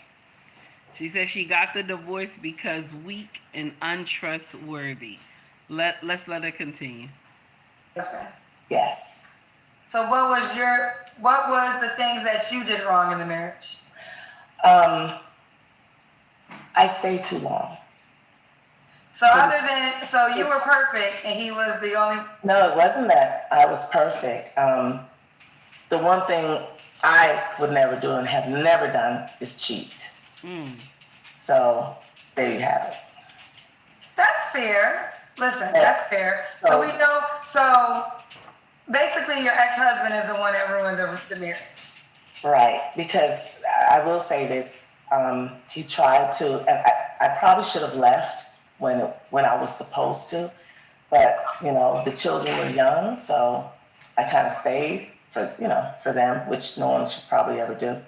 She said she got the divorce because weak and untrustworthy. Let's let her continue. Okay. Yes. So what was the things that you did wrong in the marriage? I stayed too long. So so you were perfect and he was the only. No, it wasn't that I was perfect. The one thing I would never do and have never done is cheat. So there you have it. That's fair. Listen, that's fair. So we know. So basically, your ex-husband is the one that ruined the marriage. Right, because I will say this. He tried to, and I probably should have left when I was supposed to, but the children were young, so I kind of stayed for them, which no one should probably ever do.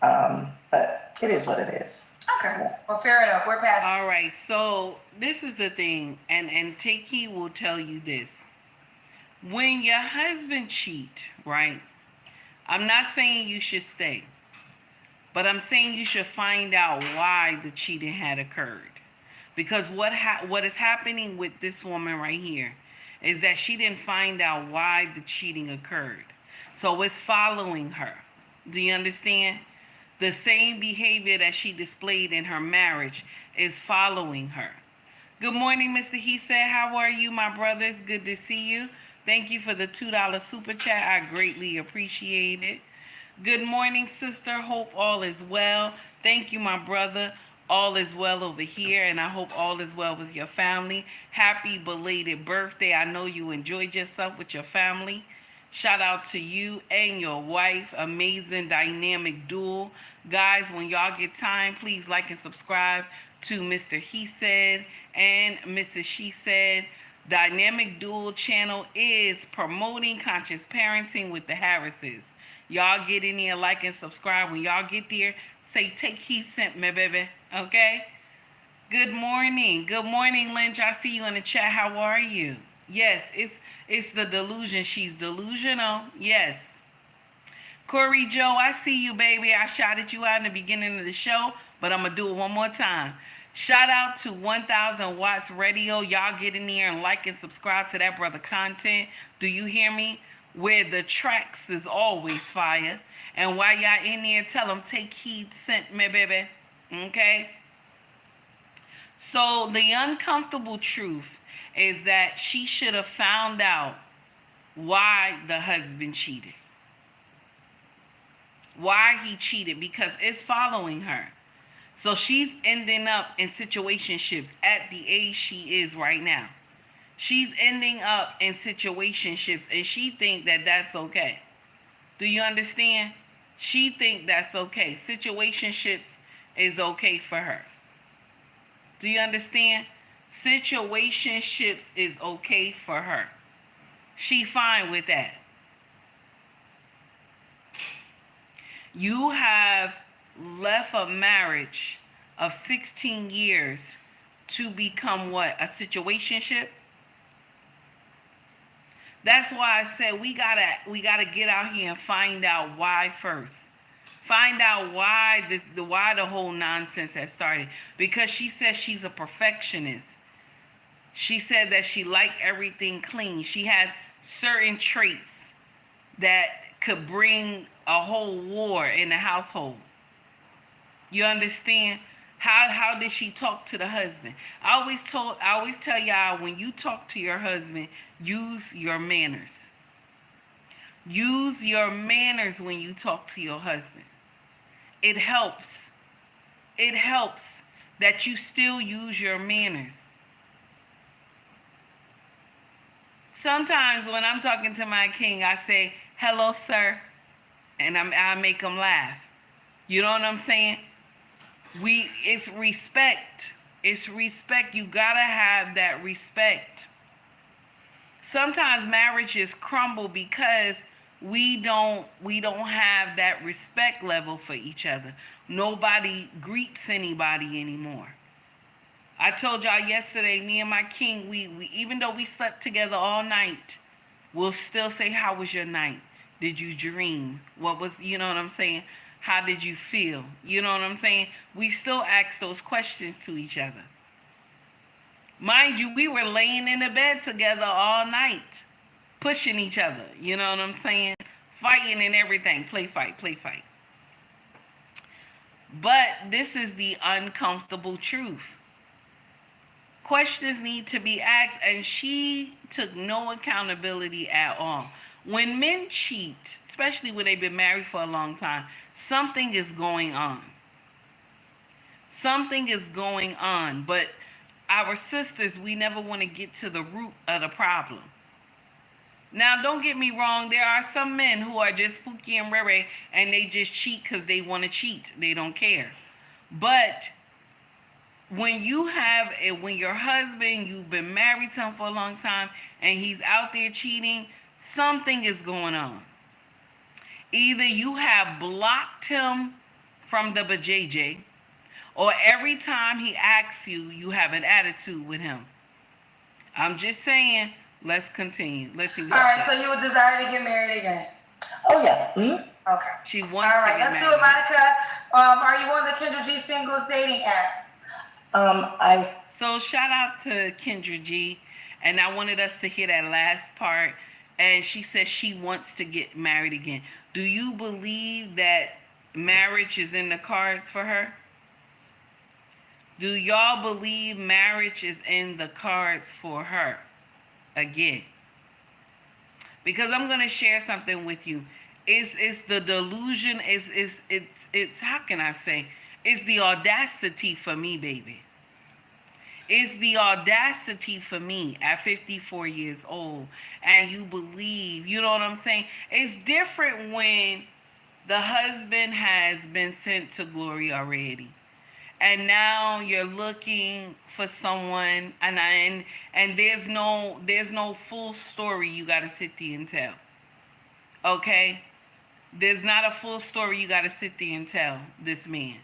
But it is what it is. Okay. Well, fair enough. We're past. All right, so this is the thing, and Takey will tell you this. When your husband cheat, right? I'm not saying you should stay, but I'm saying you should find out why the cheating had occurred. Because what is happening with this woman right here is that she didn't find out why the cheating occurred. So it's following her. Do you understand? The same behavior that she displayed in her marriage is following her. Good morning, Mr. He said. How are you, my brothers? Good to see you. Thank you for the $2 super chat. I greatly appreciate it. Good morning, sister. Hope all is well. Thank you, my brother. all is well over here, and I hope all is well with your family. Happy belated birthday. I know you enjoyed yourself with your family. Shout out to you and your wife. Amazing dynamic duel. Guys, when y'all get time, please like and subscribe to Mr. He Said and Mrs. She Said. Dynamic Duel channel is promoting conscious parenting with the Harrises. Y'all get in there, like and subscribe. When y'all get there, say, take heed sent me, baby. Okay? Good morning. Good morning, Lynch. I see you in the chat. How are you? Yes, it's the delusion. She's delusional. Yes. Corey Joe, I see you, baby. I shouted you out in the beginning of the show, but I'm going to do it one more time. Shout out to 1000 Watts Radio. Y'all get in there and like and subscribe to that brother content. Do you hear me? Where the tracks is always fire. And while y'all in there, tell them, take heed, sent me, baby. Okay? So the uncomfortable truth is that she should have found out why the husband cheated. Why he cheated, because it's following her. So she's ending up in situationships at the age she is right now. She's ending up in situationships, and she think that that's okay. Do you understand? She think that's okay. Situationships is okay for her. Do you understand? Situationships is okay for her. She fine with that. You have left a marriage of 16 years to become what? A situationship? That's why I said we gotta get out here and find out why first. Find out why the whole nonsense has started. Because she says she's a perfectionist. She said that she liked everything clean. She has certain traits that could bring a whole war in the household. You understand? How did she talk to the husband? I always tell y'all, when you talk to your husband, use your manners. Use your manners when you talk to your husband. It helps. It helps that you still use your manners. Sometimes when I'm talking to my king, I say, hello, sir. And I make him laugh. You know what I'm saying? It's respect. It's respect. You gotta have that respect. Sometimes marriages crumble because we don't have that respect level for each other. Nobody greets anybody anymore. I told y'all yesterday, me and my king, we even though we slept together all night, we'll still say, how was your night? Did you dream? What was, you know what I'm saying? How did you feel? You know what I'm saying? We still ask those questions to each other. Mind you, we were laying in the bed together all night, pushing each other. You know what I'm saying? Fighting and everything. Play fight. But this is the uncomfortable truth. Questions need to be asked, and she took no accountability at all. When men cheat, especially when they've been married for a long time, something is going on. Something is going on. But our sisters, we never want to get to the root of the problem. Now, don't get me wrong. There are some men who are just pookie and rere, and they just cheat because they want to cheat. They don't care. But when your husband, you've been married to him for a long time, and he's out there cheating, something is going on. Either you have blocked him from the BJJ, or every time he asks you, you have an attitude with him. I'm just saying, let's continue. Let's see. All right, so you would desire to get married again? Oh, yeah. Mm-hmm. Okay. She wants All right, to get let's do married. it, Monica. Are you on the Kendra G Singles dating app? So shout out to Kendra G, and I wanted us to hear that last part. And she says she wants to get married again. Do you believe that marriage is in the cards for her? Do y'all believe marriage is in the cards for her again? Because I'm going to share something with you. It's the delusion, it's how can I say? It's the audacity for me, baby. It's the audacity for me at 54 years old. And you believe, you know what I'm saying? It's different when the husband has been sent to glory already. And now you're looking for someone, and there's no full story you got to sit there and tell. Okay? There's not a full story you got to sit there and tell this man.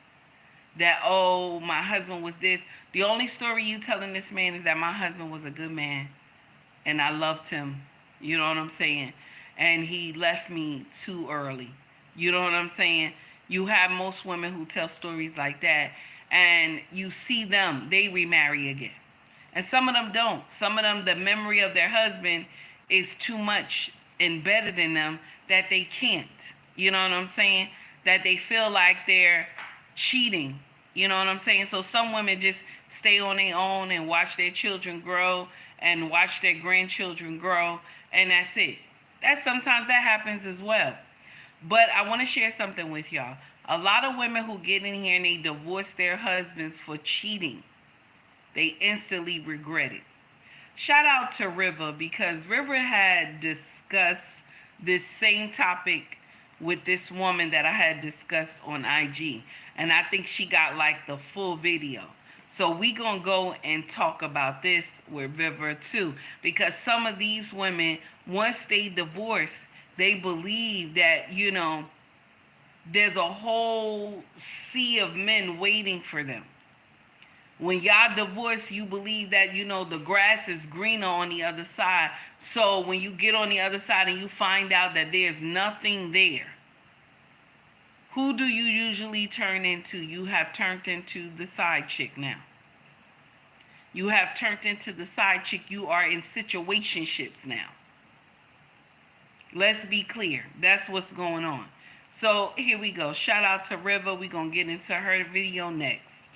That, oh, my husband was this. The only story you telling this man is that my husband was a good man and I loved him. You know what I'm saying? And he left me too early. You know what I'm saying? You have most women who tell stories like that, and you see them, they remarry again. And some of them don't. Some of them, the memory of their husband is too much embedded in them that they can't. You know what I'm saying? That they feel like they're cheating. You know what I'm saying? So some women just stay on their own and watch their children grow and watch their grandchildren grow, and that's it. Sometimes that happens as well. But I want to share something with y'all. A lot of women who get in here and they divorce their husbands for cheating, they instantly regret it. Shout out to River, because River had discussed this same topic with this woman that I had discussed on IG. And I think she got like the full video. So we gonna go and talk about this with River too. Because some of these women, once they divorce, they believe that, you know, there's a whole sea of men waiting for them. When y'all divorce, you believe that, you know, the grass is greener on the other side. So when you get on the other side and you find out that there's nothing there, who do you usually turn into? You have turned into the side chick now. You have turned into the side chick. You are in situationships now. Let's be clear. That's what's going on. So here we go. Shout out to River. We're going to get into her video next.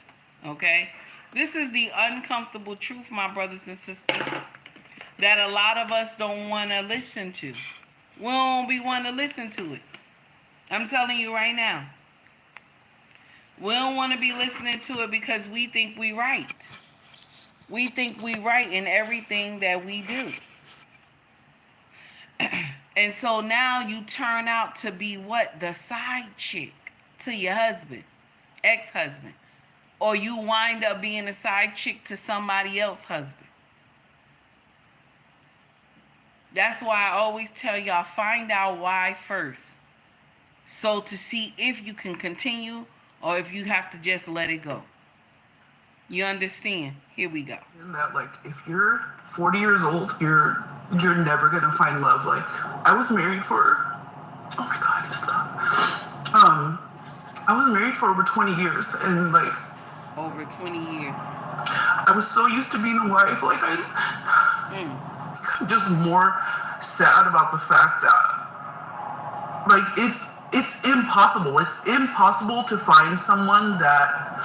Okay? This is the uncomfortable truth, my brothers and sisters, that a lot of us don't want to listen to. We don't be wanting to listen to it. I'm telling you right now. We don't want to be listening to it because we think we right. We think we right in everything that we do. And so now you turn out to be what? The side chick to your husband, ex-husband. Or you wind up being a side chick to somebody else's husband. That's why I always tell y'all, find out why first. So to see if you can continue or if you have to just let it go. You understand? Here we go. In that, like, if you're 40 years old, you're never gonna find love. Like, I was married for, oh my God, I need to stop. I was married for over 20 years, and like, over 20 years. I was so used to being a wife, like I'm just more sad about the fact that, like, it's impossible. It's impossible to find someone that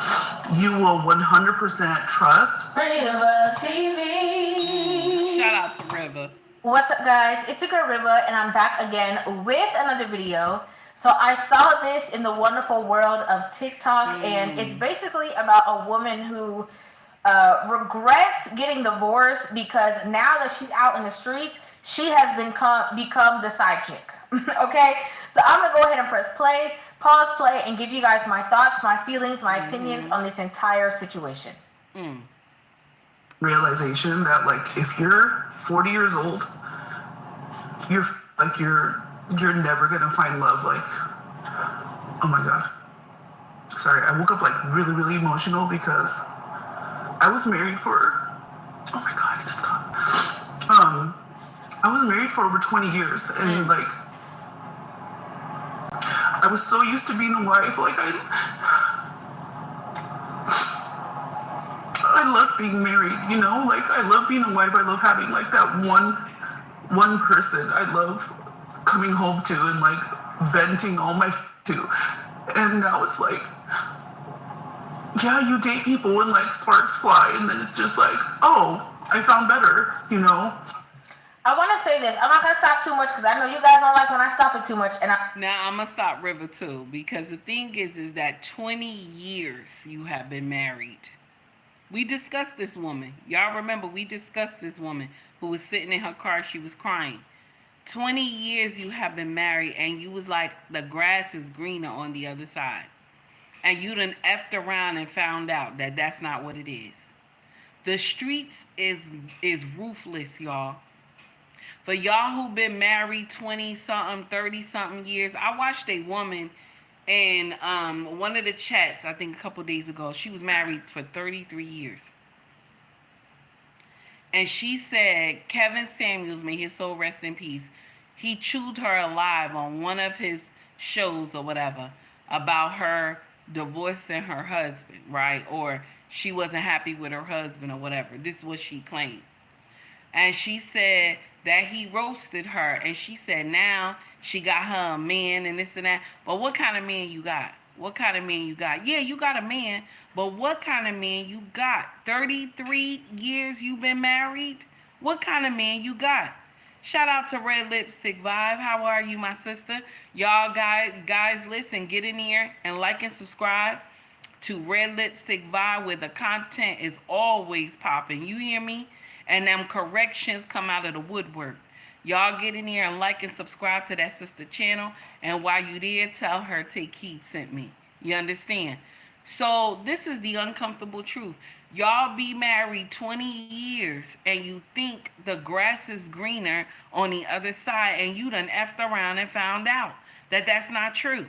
you will 100% trust. River TV. Shout out to River. What's up, guys? It's your girl River, and I'm back again with another video. So I saw this in the wonderful world of TikTok, and it's basically about a woman who regrets getting divorced because now that she's out in the streets, she has become the side chick. Okay? So I'm going to go ahead and press play, pause play, and give you guys my thoughts, my feelings, my opinions on this entire situation. Realization that, like, if you're 40 years old, you're never gonna find love. Like, oh my God, sorry, I woke up like really, really emotional because I was married for, oh my God, I need to stop. I was married for over 20 years, and like, I was so used to being a wife. Like, I love being married, you know, like, I love being a wife. I love having like that one person I love coming home to and like venting all my to. And now it's like, yeah, you date people and like sparks fly, and then it's just like, oh, I found better, you know. I want to to say this. I'm not going to stop too much because I know you guys don't like when I stop it too much. Now I'm gonna stop River too, because the thing is that 20 years you have been married. We discussed this woman. Y'all remember we discussed this woman who was sitting in her car. She was crying. 20 years you have been married, and you was like, the grass is greener on the other side. And you done effed around and found out that that's not what it is. The streets is ruthless, y'all. For y'all who been married 20-something, 30-something years, I watched a woman in one of the chats, I think a couple days ago. She was married for 33 years. And she said Kevin Samuels, may his soul rest in peace, he chewed her alive on one of his shows or whatever about her divorcing her husband, right? Or she wasn't happy with her husband or whatever. This is what she claimed. And she said that he roasted her. And she said now she got her a man and this and that. But what kind of man you got? What kind of man you got? Yeah, you got a man. But what kind of man you got? 33 years you've been married? What kind of man you got? Shout out to Red Lipstick Vibe. How are you, my sister? Y'all guys, listen, get in here and like and subscribe to Red Lipstick Vibe, where the content is always popping. You hear me? And them corrections come out of the woodwork. Y'all get in here and like and subscribe to that sister channel. And while you there, tell her Take Heed sent me. You understand? So this is the uncomfortable truth. Y'all be married 20 years and you think the grass is greener on the other side, and you done effed around and found out that that's not true.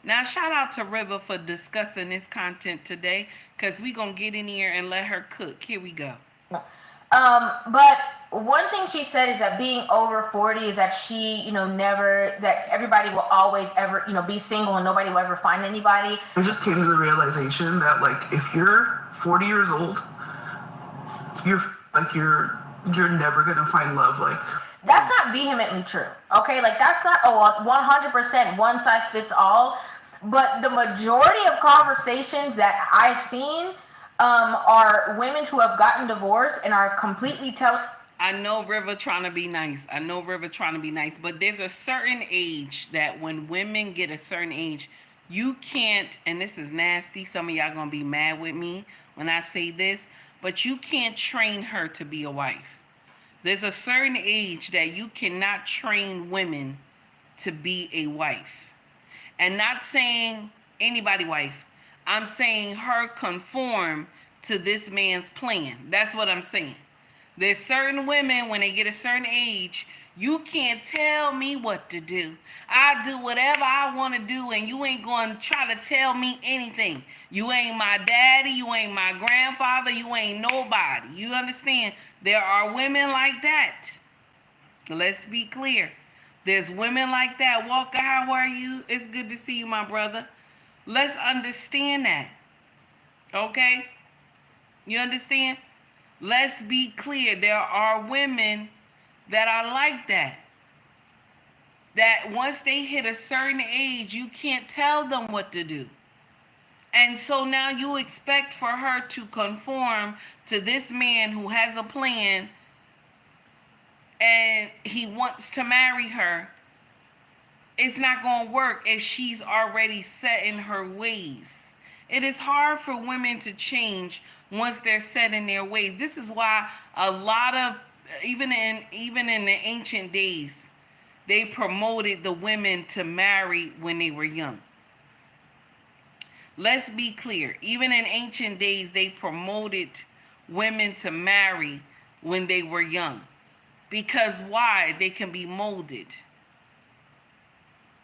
Now, shout out to River for discussing this content today, because we going to get in here and let her cook. Here we go. But one thing she said is that being over 40 is that she, never, that everybody will always ever, be single and nobody will ever find anybody. I just came to the realization that, like, if you're 40 years old, you're never gonna find love. Like, that's not vehemently true. Okay, like that's not 100% one size fits all. But the majority of conversations that I've seen are women who have gotten divorced and are completely telling. I know River trying to be nice. But there's a certain age that when women get a certain age, you can't, and this is nasty, some of y'all gonna be mad with me when I say this, but you can't train her to be a wife. There's a certain age that you cannot train women to be a wife. And not saying anybody wife. I'm saying her conform to this man's plan. That's what I'm saying. There's certain women, when they get a certain age, you can't tell me what to do. I do whatever I want to do, and you ain't going to try to tell me anything. You ain't my daddy. You ain't my grandfather. You ain't nobody. You understand? There are women like that. Let's be clear. There's women like that. Walker, how are you? It's good to see you, my brother. Let's understand that. Okay? You understand? Let's be clear. There are women that are like that. That once they hit a certain age, you can't tell them what to do. And so now you expect for her to conform to this man who has a plan and he wants to marry her. It's not going to work if she's already set in her ways. It is hard for women to change once they're set in their ways. This is why a lot of, even in the ancient days, they promoted the women to marry when they were young. Let's be clear. Even in ancient days, they promoted women to marry when they were young. Because why? They can be molded.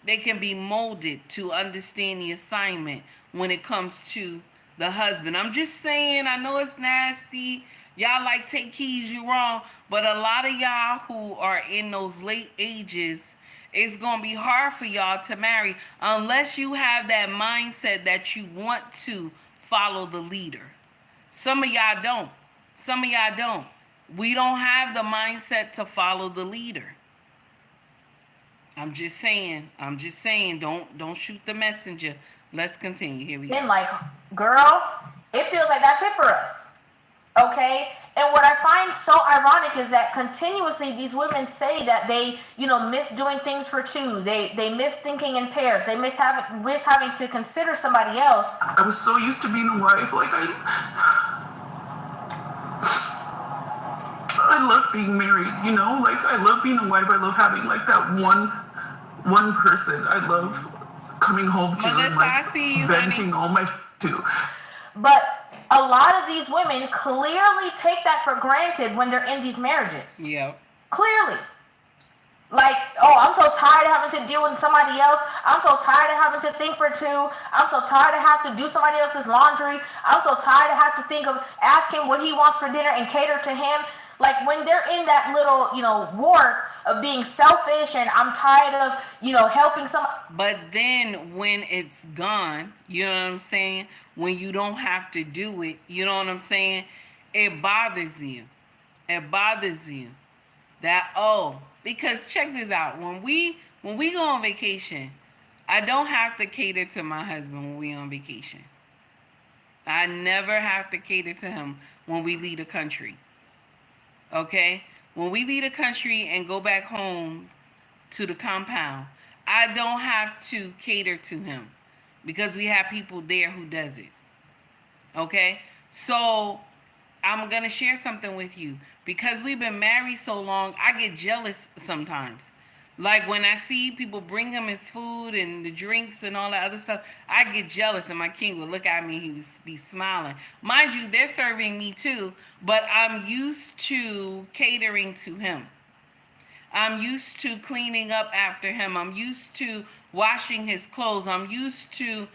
They can be molded to understand the assignment when it comes to the husband. I'm just saying, I know it's nasty. Y'all like Take Heed, you wrong. But a lot of y'all who are in those late ages, it's going to be hard for y'all to marry unless you have that mindset that you want to follow the leader. Some of y'all don't. Some of y'all don't. We don't have the mindset to follow the leader. I'm just saying. Don't shoot the messenger. Let's continue. Here we go. Then like, girl, it feels like that's it for us. Okay? And what I find so ironic is that continuously these women say that they, miss doing things for two. They miss thinking in pairs. They miss having to consider somebody else. I was so used to being a wife. Like, I love being married, Like, I love being a wife. I love having, like, that one person I love coming home to Melissa, and, like, I see you, venting honey. all my to. But a lot of these women clearly take that for granted when they're in these marriages. Yep. Clearly. Like, oh, I'm so tired of having to deal with somebody else. I'm so tired of having to think for two. I'm so tired of having to do somebody else's laundry. I'm so tired of having to think of ask him what he wants for dinner and cater to him. Like, when they're in that little, warp of being selfish and I'm tired of, helping somebody. But then when it's gone, you know what I'm saying? When you don't have to do it, you know what I'm saying? It bothers you. It bothers you that, because check this out. When we go on vacation, I don't have to cater to my husband when we on vacation. I never have to cater to him when we leave the country. Okay? When we leave the country and go back home to the compound, I don't have to cater to him because we have people there who does it. Okay? So I'm going to share something with you. Because we've been married so long, I get jealous sometimes. Like when I see people bring him his food and the drinks and all that other stuff, I get jealous, and my king would look at me, he would be smiling. Mind you, they're serving me too, but I'm used to catering to him. I'm used to cleaning up after him. I'm used to washing his clothes. I'm used to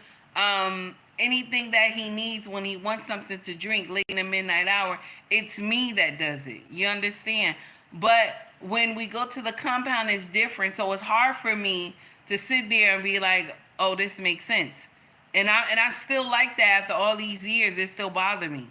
anything that he needs when he wants something to drink late in the midnight hour. It's me that does it. You understand? But when we go to the compound, it's different. So it's hard for me to sit there and be like, oh, this makes sense. And I still like that after all these years. It still bothers me.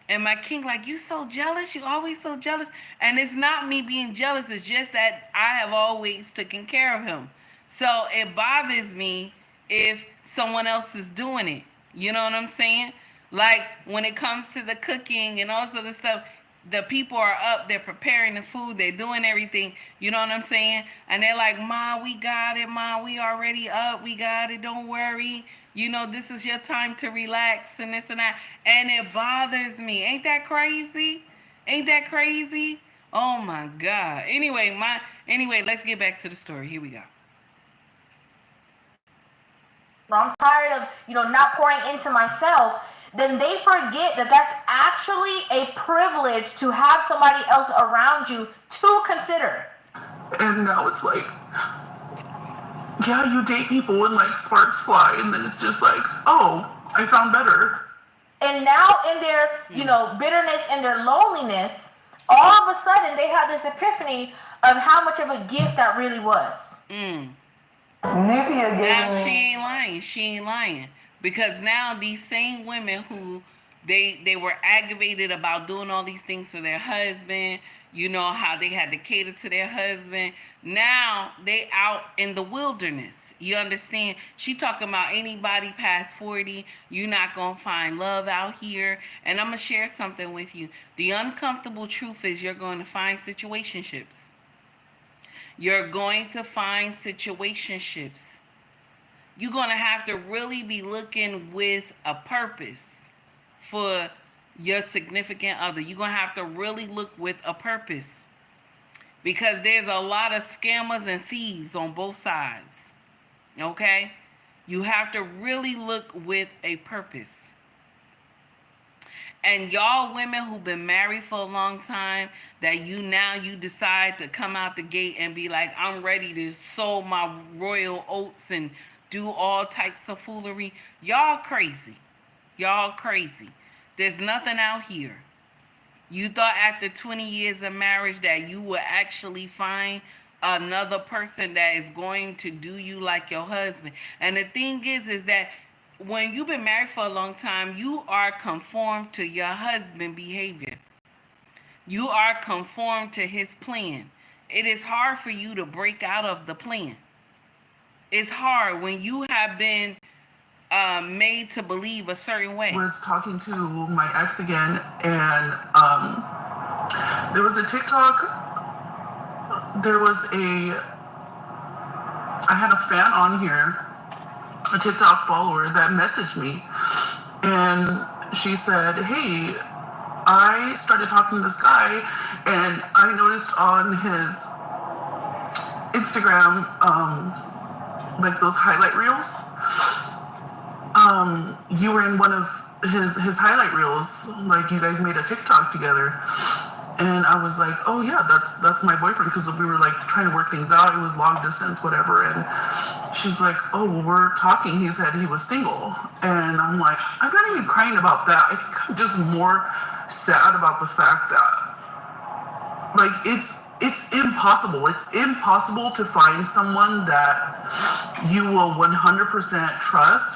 And my king, like, you so jealous? You always so jealous? And it's not me being jealous. It's just that I have always taken care of him. So it bothers me if someone else is doing it. You know what I'm saying? Like, when it comes to the cooking and all sort of stuff, the people are up, they're preparing the food, they're doing everything, you know what I'm saying? And they're like, Ma, we got it, Ma, we already up, we got it, don't worry. This is your time to relax and this and that. And it bothers me. Ain't that crazy? Ain't that crazy? Oh my God. Anyway, let's get back to the story. Here we go. I'm tired of, not pouring into myself. Then they forget that that's actually a privilege to have somebody else around you to consider. And now it's like, yeah, you date people and like sparks fly, and then it's just like, oh, I found better. And now in their, bitterness and their loneliness, all of a sudden they have this epiphany of how much of a gift that really was. Now she ain't lying. Because now these same women who they were aggravated about doing all these things for their husband, how they had to cater to their husband. Now they out in the wilderness. You understand? She talking about anybody past 40, you're not going to find love out here. And I'm going to share something with you. The uncomfortable truth is you're going to find situationships. You're going to find situationships. You're going to have to really be looking with a purpose for your significant other. You're going to have to really look with a purpose, because there's a lot of scammers and thieves on both sides. Okay? You have to really look with a purpose. And y'all women who've been married for a long time, that you decide to come out the gate and be like, I'm ready to sow my royal oats and do all types of foolery. Y'all crazy. Y'all crazy. There's nothing out here. You thought after 20 years of marriage that you would actually find another person that is going to do you like your husband. And the thing is that when you've been married for a long time, you are conformed to your husband's behavior. You are conformed to his plan. It is hard for you to break out of the plan. It's hard when you have been made to believe a certain way. Was talking to my ex again, and there was a TikTok. I had a fan on here, a TikTok follower that messaged me, and she said, "Hey, I started talking to this guy, and I noticed on his Instagram, like those highlight reels, you were in one of his highlight reels, like you guys made a TikTok together." And I was like, "Oh yeah, that's my boyfriend," because we were like trying to work things out. It was long distance, whatever. And she's like, "Oh, well, we're talking. He said he was single." And I'm like, I'm not even crying about that. I think I'm just more sad about the fact that, like, it's impossible. It's impossible to find someone that you will 100% trust.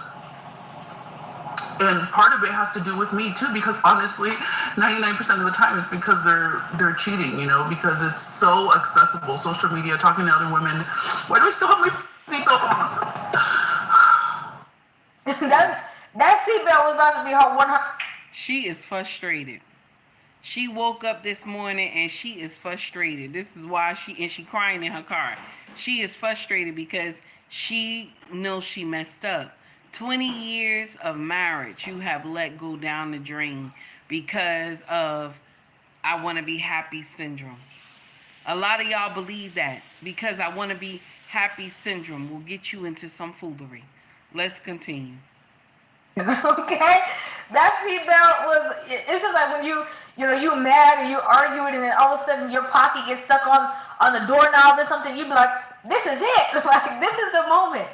And part of it has to do with me too, because honestly, 99% of the time it's because they're cheating, you know, because it's so accessible. Social media, talking to other women. Why do I still have my seatbelt on? that seatbelt was about to be her 100. She is frustrated. She woke up this morning and she is frustrated. This is why she crying in her car. She is frustrated because she knows she messed up. 20 years of marriage you have let go down the drain because of I want to be happy syndrome. A lot of y'all believe that because I want to be happy syndrome will get you into some foolery. Let's continue. Okay, that seatbelt it's just like when you mad and you arguing and then all of a sudden your pocket gets stuck on the doorknob or something. You be like, this is it. Like, this is the moment.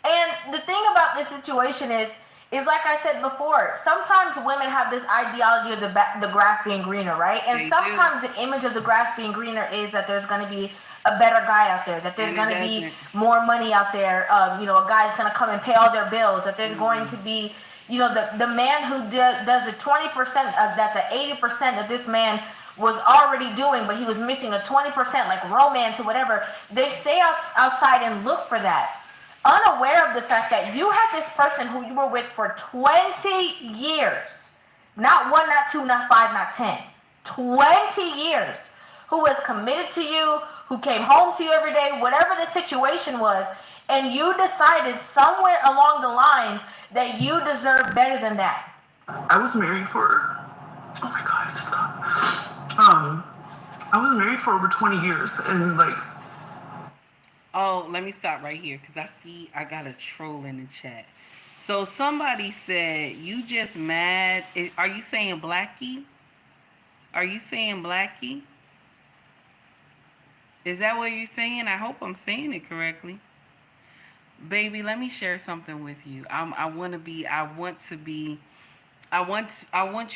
And the thing about this situation is like I said before, sometimes women have this ideology of the grass being greener, right? And sometimes the image of the grass being greener is that there's going to be a better guy out there, that there's going to be more money out there, a guy that's going to come and pay all their bills, that there's going to be, the man who does the 20% of that, the 80% of this man was already doing, but he was missing a 20%, like romance or whatever. They stay outside and look for that, unaware of the fact that you had this person who you were with for 20 years, not 1, not 2, not 5, not 10, 20 years, who was committed to you, who came home to you every day, whatever the situation was, and you decided somewhere along the lines that you deserve better than that. I was married for, oh my God, I just stopped. I was married for over 20 years, and like, oh, let me stop right here because I got a troll in the chat. So somebody said, you just mad. Are you saying Blackie? Are you saying Blackie? Is that what you're saying? I hope I'm saying it correctly. Baby, let me share something with you. I want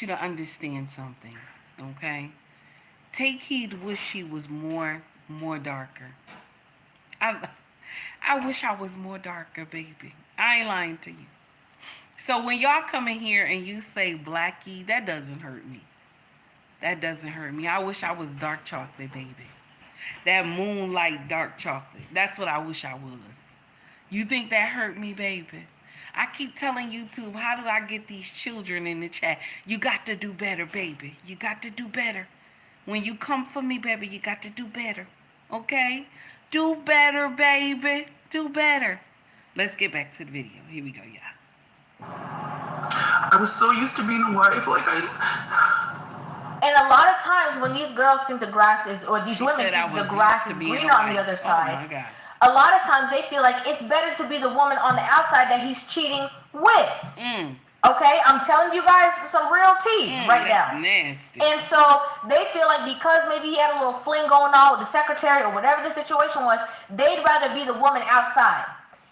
you to understand something, okay? Take heed, wish she was more darker. I wish I was more darker, baby. I ain't lying to you. So when y'all come in here and you say Blackie, that doesn't hurt me. That doesn't hurt me. I wish I was dark chocolate, baby. That moonlight dark chocolate. That's what I wish I was. You think that hurt me, baby? I keep telling YouTube, how do I get these children in the chat? You got to do better, baby. You got to do better. When you come for me, baby, you got to do better. Okay? Do better, baby. Do better. Let's get back to the video. Here we go, y'all. I was so used to being a wife, And a lot of times when these girls think the grass is, or these women think the grass is greener on the other side, oh my God, a lot of times they feel like it's better to be the woman on the outside that he's cheating with. Okay, I'm telling you guys some real tea right that's now. Nasty. And so they feel like because maybe he had a little fling going on with the secretary or whatever the situation was, they'd rather be the woman outside.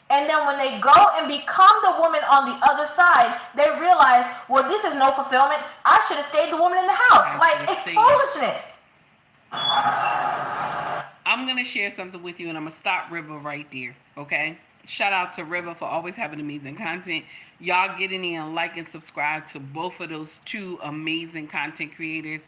And then when they go and become the woman on the other side, they realize, well, this is no fulfillment. I should have stayed the woman in the house. Like, it's foolishness. I'm going to share something with you, and I'm going to stop River right there, okay? Shout out to River for always having amazing content. Y'all get in there and like and subscribe to both of those two amazing content creators.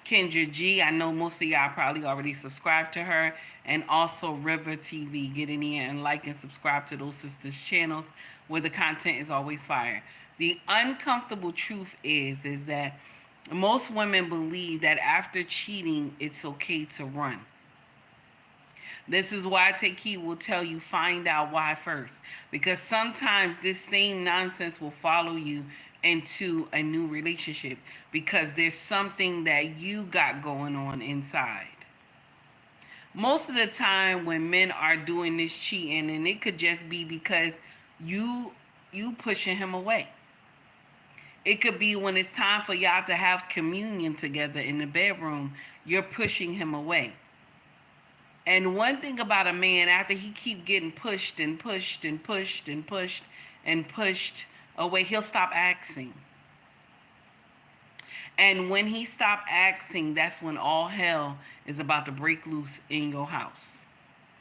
Kendra G. I know most of y'all probably already subscribed to her. And also River TV. Get in here and like and subscribe to those sisters' channels where the content is always fire. The uncomfortable truth is that most women believe that after cheating, it's okay to run. This is why Taki will tell you find out why first. Because sometimes this same nonsense will follow you into a new relationship because there's something that you got going on inside. Most of the time when men are doing this cheating, and it could just be because you pushing him away. It could be when it's time for y'all to have communion together in the bedroom, you're pushing him away. And one thing about a man, after he keep getting pushed and pushed and pushed and pushed and pushed away, he'll stop asking. And when he stop asking, that's when all hell is about to break loose in your house.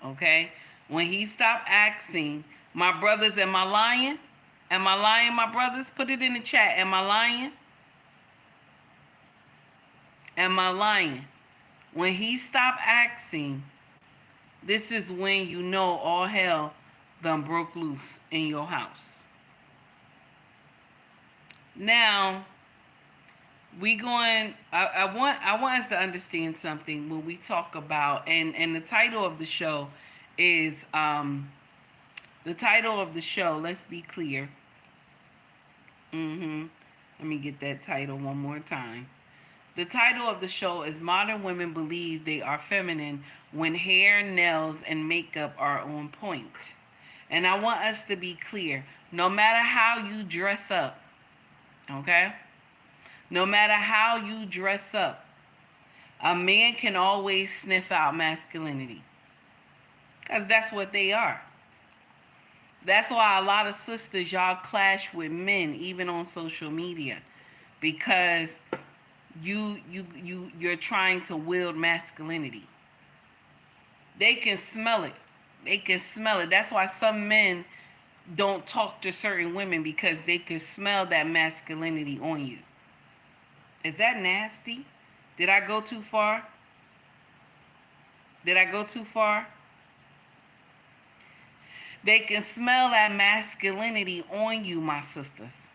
Okay? When he stop asking, my brothers, am I lying? Am I lying, my brothers? Put it in the chat. Am I lying? Am I lying? When he stop asking, this is when you know all hell done broke loose in your house. Now, I want us to understand something when we talk about, and the title of the show is, let's be clear. Let me get that title one more time. The title of the show is Modern Women Believe They Are Feminine When Hair, Nails, and Makeup Are on Point. And I want us to be clear. No matter how you dress up, okay? No matter how you dress up, a man can always sniff out masculinity. Because that's what they are. That's why a lot of sisters, y'all clash with men, even on social media. Because you're trying to wield masculinity. They can smell it. They can smell it. That's why some men don't talk to certain women, because they can smell that masculinity on you. Is that nasty? Did I go too far? Did I go too far? They can smell that masculinity on you, my sisters.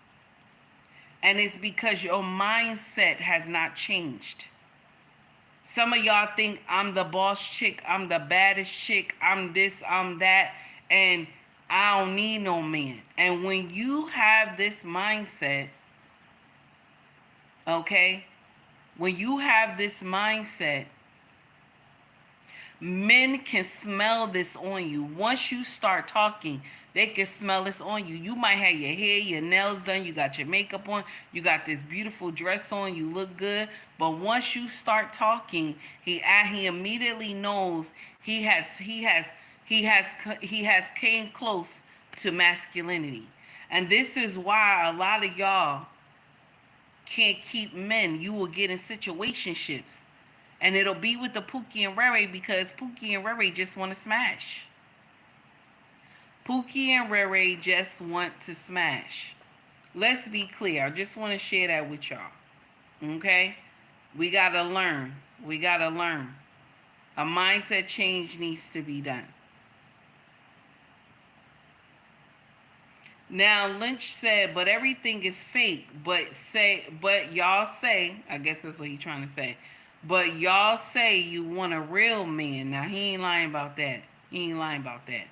And it's because your mindset has not changed. Some of y'all think I'm the boss chick, I'm the baddest chick, I'm this, I'm that, and I don't need no man. And when you have this mindset, okay, when you have this mindset, men can smell this on you. Once you start talking, they can smell this on you. You might have your hair, your nails done, you got your makeup on, you got this beautiful dress on, you look good. But once you start talking, he immediately knows he has came close to masculinity. And this is why a lot of y'all can't keep men. You will get in situationships. And it'll be with the Pookie and Rere, because Pookie and Rere just want to smash. Pookie and Rere just want to smash. Let's be clear. I just want to share that with y'all. Okay? We got to learn. We got to learn. A mindset change needs to be done. Now, Lynch said, but everything is fake. But y'all say, I guess that's what he's trying to say. But y'all say you want a real man. Now, he ain't lying about that. He ain't lying about that.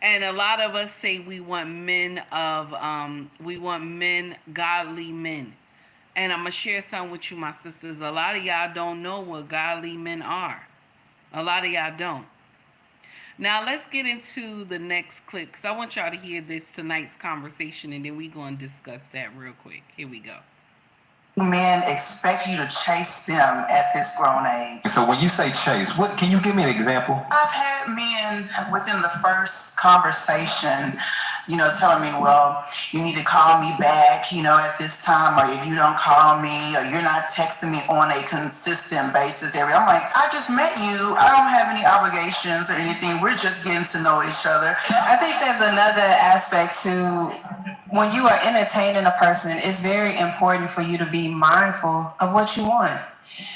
And a lot of us say we want men, godly men. And I'm going to share something with you, my sisters. A lot of y'all don't know what godly men are. A lot of y'all don't. Now, let's get into the next clip, because I want y'all to hear this tonight's conversation, and then we're going to discuss that real quick. Here we go. Men expect you to chase them at this grown age. So when you say chase, what can you give me an example? I've had men within the first conversation, telling me, well, you need to call me back, at this time, or if you don't call me, or you're not texting me on a consistent basis. I'm like, I just met you. I don't have any obligations or anything. We're just getting to know each other. I think there's another aspect to when you are entertaining a person, it's very important for you to be mindful of what you want.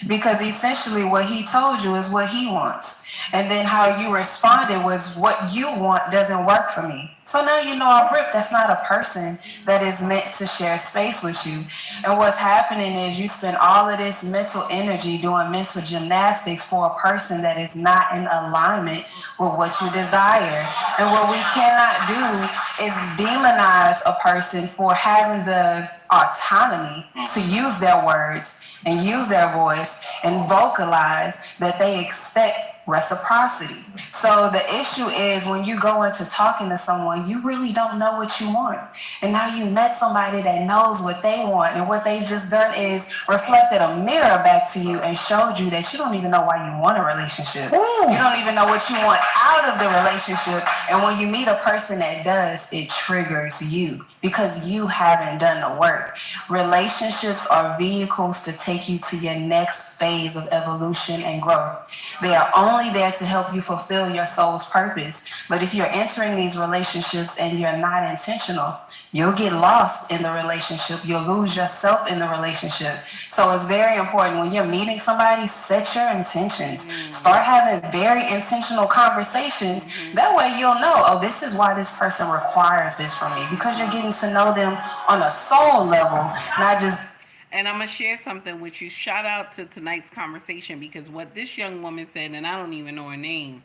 Because essentially what he told you is what he wants. And then how you responded was what you want doesn't work for me. So now you know I'm ripped. That's not a person that is meant to share space with you. And what's happening is you spend all of this mental energy doing mental gymnastics for a person that is not in alignment with what you desire. And what we cannot do is demonize a person for having the autonomy to use their words and use their voice and vocalize that they expect reciprocity. So the issue is when you go into talking to someone, you really don't know what you want. And now you met somebody that knows what they want, and what they've just done is reflected a mirror back to you and showed you that you don't even know why you want a relationship. You don't even know what you want out of the relationship. And when you meet a person that does, it triggers you because you haven't done the work. Relationships are vehicles to take you to your next phase of evolution and growth. They are only there to help you fulfill your soul's purpose. But if you're entering these relationships and you're not intentional, you'll get lost in the relationship. You'll lose yourself in the relationship. So it's very important when you're meeting somebody, set your intentions. Start having very intentional conversations. That way you'll know, oh, this is why this person requires this from me, because you're getting to know them on a soul level, not just. And I'm going to share something with you. Shout out to tonight's conversation, because what this young woman said, and I don't even know her name,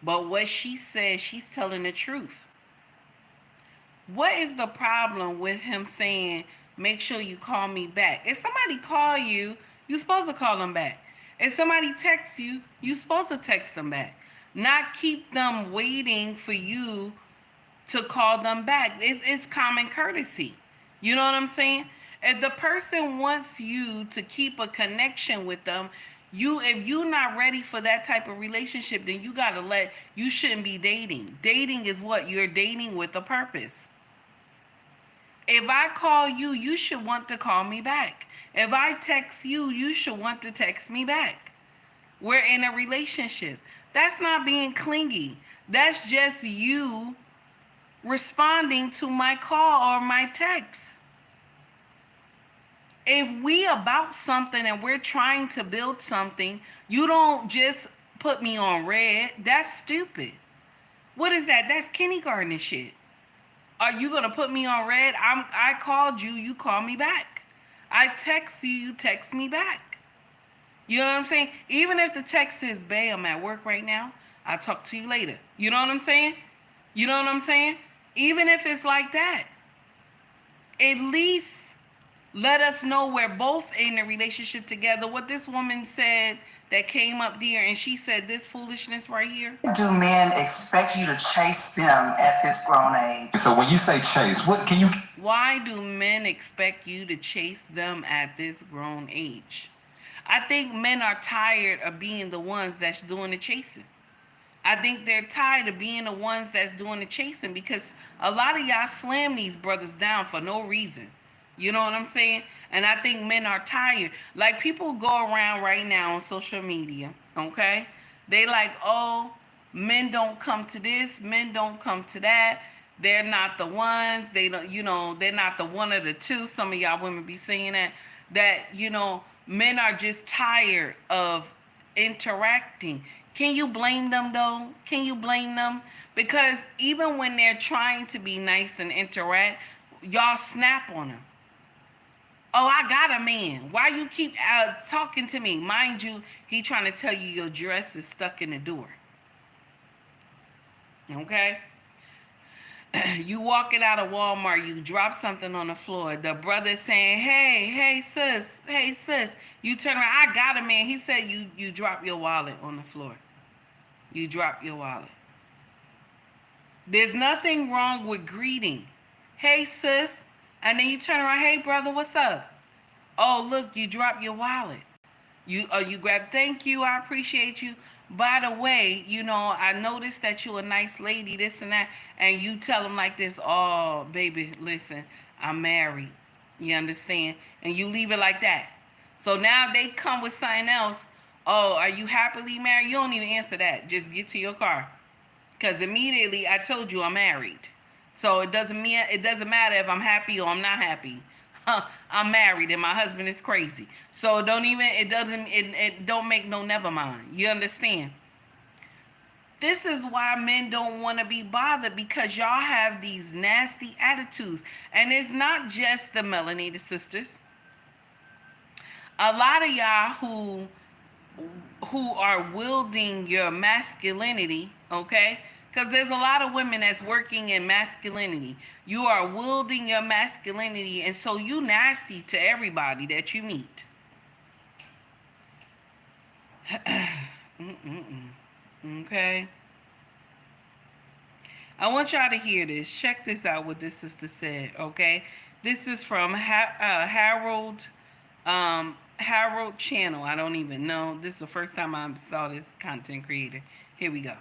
but what she said, she's telling the truth. What is the problem with him saying, make sure you call me back? If somebody call you, you're supposed to call them back. If somebody texts you, you're supposed to text them back. Not keep them waiting for you to call them back. It's common courtesy. You know what I'm saying? If the person wants you to keep a connection with them, if you're not ready for that type of relationship, then you shouldn't be dating. Dating is what? You're dating with a purpose. If I call you, you should want to call me back. If I text you, you should want to text me back. We're in a relationship. That's not being clingy. That's just you responding to my call or my text. If we about something and we're trying to build something, you don't just put me on red. That's stupid. What is that? That's kindergarten shit. Are you going to put me on red? I called you, you call me back. I text you, you text me back. You know what I'm saying? Even if the text is, babe, I'm at work right now, I'll talk to you later. You know what I'm saying? You know what I'm saying? Even if it's like that, at least let us know we're both in a relationship together. What this woman said that came up there, and she said this foolishness right here. Do men expect you to chase them at this grown age? So when you say chase, what can you? Why do men expect you to chase them at this grown age? I think men are tired of being the ones that's doing the chasing. I think they're tired of being the ones that's doing the chasing, because a lot of y'all slam these brothers down for no reason. You know what I'm saying? And I think men are tired. Like, people go around right now on social media, okay? They like, oh, men don't come to this, men don't come to that. They're not the ones. They don't, they're not the one or the two. Some of y'all women be saying that, men are just tired of interacting. Can you blame them though? Can you blame them? Because even when they're trying to be nice and interact, y'all snap on them. Oh, I got a man. Why you keep talking to me? Mind you, he trying to tell you your dress is stuck in the door. Okay? You walking out of Walmart, you drop something on the floor. The brother saying, hey, sis. You turn around, I got a man. He said you drop your wallet on the floor. You drop your wallet. There's nothing wrong with greeting. Hey, sis. And then you turn around, hey, brother, what's up? Oh, look, you dropped your wallet. You grab, thank you, I appreciate you. By the way, I noticed that you're a nice lady, this and that. And you tell them like this, oh, baby, listen, I'm married. You understand? And you leave it like that. So now they come with something else. Oh, are you happily married? You don't even answer that. Just get to your car. Because immediately I told you I'm married. So it doesn't matter if I'm happy or I'm not happy. I'm married and my husband is crazy. So it don't make no never mind. You understand? This is why men don't want to be bothered, because y'all have these nasty attitudes. And it's not just the melanated sisters. A lot of y'all who are wielding your masculinity, okay? Because there's a lot of women that's working in masculinity. You are wielding your masculinity, and so you nasty to everybody that you meet. Okay? I want y'all to hear this. Check this out, what this sister said, okay? This is from Harold channel. I don't even know. This is the first time I saw this content creator. Here we go.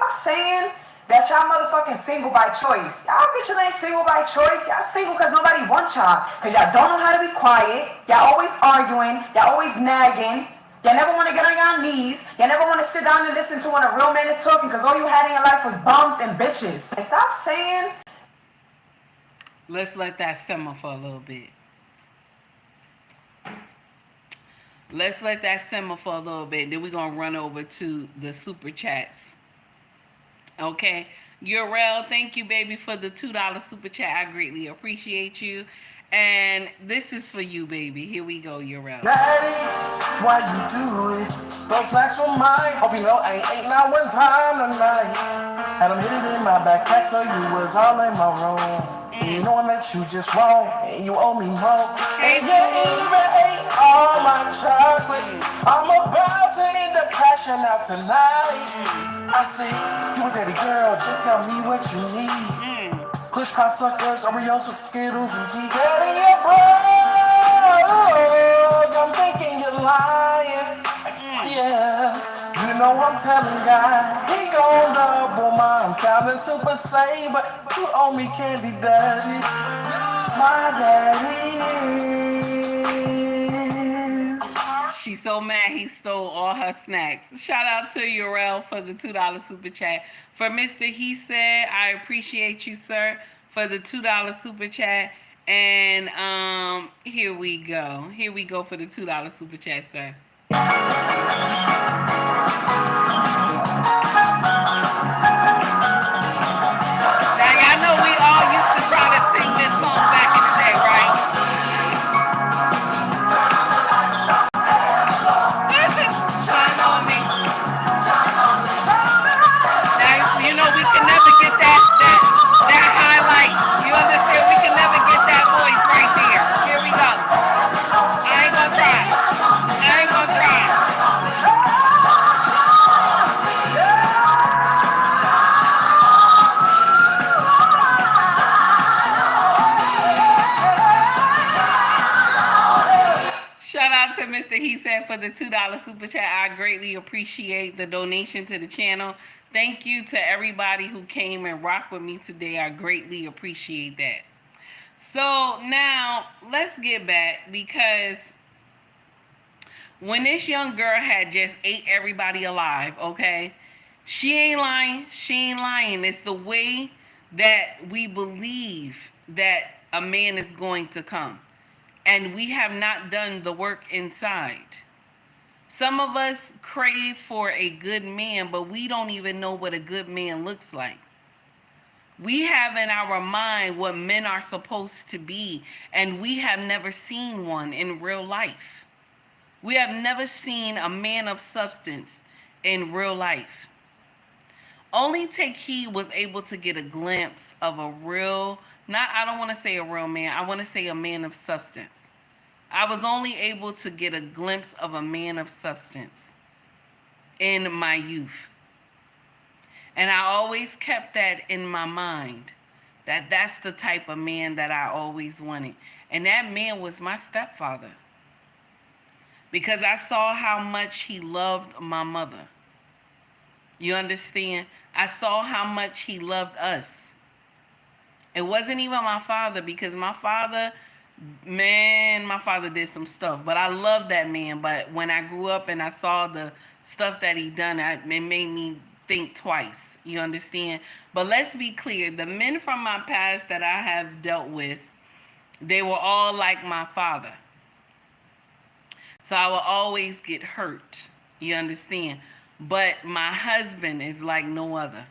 I'm saying that y'all motherfucking single by choice. Y'all bitches ain't single by choice. Y'all single because nobody wants y'all. Because y'all don't know how to be quiet. Y'all always arguing. Y'all always nagging. Y'all never want to get on y'all knees. Y'all never want to sit down and listen to when a real man is talking, because all you had in your life was bums and bitches. And stop saying. Let's let that simmer for a little bit. Let's let that simmer for a little bit. Then we're going to run over to the super chats. Okay. Urel, thank you, baby, for the $2 super chat. I greatly appreciate you. And this is for you, baby. Here we go, Urel. Daddy, why you do it? Those slacks were mine. Hope you know I ain't not one time tonight. Had them hidden in my backpack, so you was all in my room. You knowing that you just wrong, and you owe me more. And you even ate all my chocolate. I'm about to end up crashing out tonight. I say, you a daddy girl, just tell me what you need. Push pop suckers, Oreos with Skittles and tea. Daddy, you're broke. I'm thinking you're lying. Yeah, you know I'm telling God, he gon' double mine. I'm sounding super sane, but you owe me candy, daddy. My daddy. She's so mad he stole all her snacks. Shout out to Urel for the $2 super chat. For Mr. He Said, I appreciate you, sir, for the $2 super chat. And here we go. Here we go for the $2 super chat, sir. Dang, I know we all used to try to sing this song back in the day, right? Shine on me. Now, you know we can never get that highlight. You understand? We can never get that voice right there. Here we go. I ain't gonna try. Shout out to Mr. He Said for the $2 super chat. I greatly appreciate the donation to the channel. Thank you to everybody who came and rocked with me today. I greatly appreciate that. So now let's get back, because when this young girl had just ate everybody alive, okay, she ain't lying. She ain't lying. It's the way that we believe that a man is going to come. And we have not done the work inside. Some of us crave for a good man, but we don't even know what a good man looks like. We have in our mind what men are supposed to be, and we have never seen one in real life. We have never seen a man of substance in real life. Only Take Heed was able to get a glimpse of a real, I don't want to say a real man, I want to say a man of substance. I was only able to get a glimpse of a man of substance in my youth. And I always kept that in my mind, that that's the type of man that I always wanted. And that man was my stepfather, because I saw how much he loved my mother. You understand? I saw how much he loved us. It wasn't even my father, because my father did some stuff, but I loved that man. But when I grew up and I saw the stuff that he done, it made me think twice. You understand? But let's be clear. The men from my past that I have dealt with, they were all like my father. So I will always get hurt. You understand? But my husband is like no other.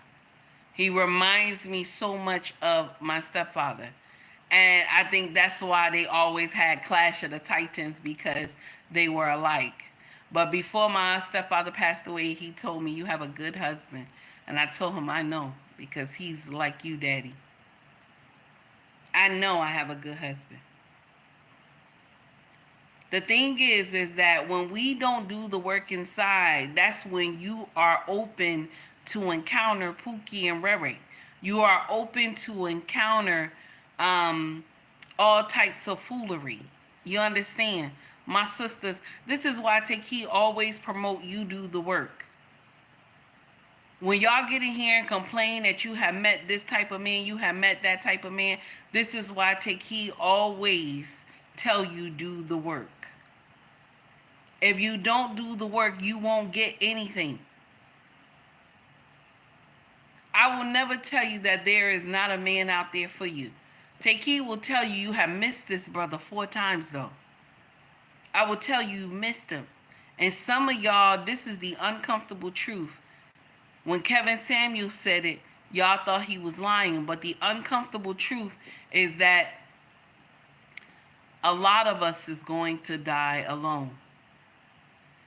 He reminds me so much of my stepfather. And I think that's why they always had Clash of the Titans, because they were alike. But before my stepfather passed away, he told me, you have a good husband. And I told him, I know, because he's like you, Daddy. I know I have a good husband. The thing is that when we don't do the work inside, that's when you are open to encounter Pookie and Rere. You are open to encounter all types of foolery. You understand? My sisters, this is why he always promote you do the work. When y'all get in here and complain that you have met this type of man, you have met that type of man, this is why he always tell you do the work. If you don't do the work, you won't get anything. I will never tell you that there is not a man out there for you. Taki will tell you you have missed this brother 4 times though. I will tell you missed him. And some of y'all, this is the uncomfortable truth. When Kevin Samuel said it, y'all thought he was lying. But the uncomfortable truth is that a lot of us is going to die alone.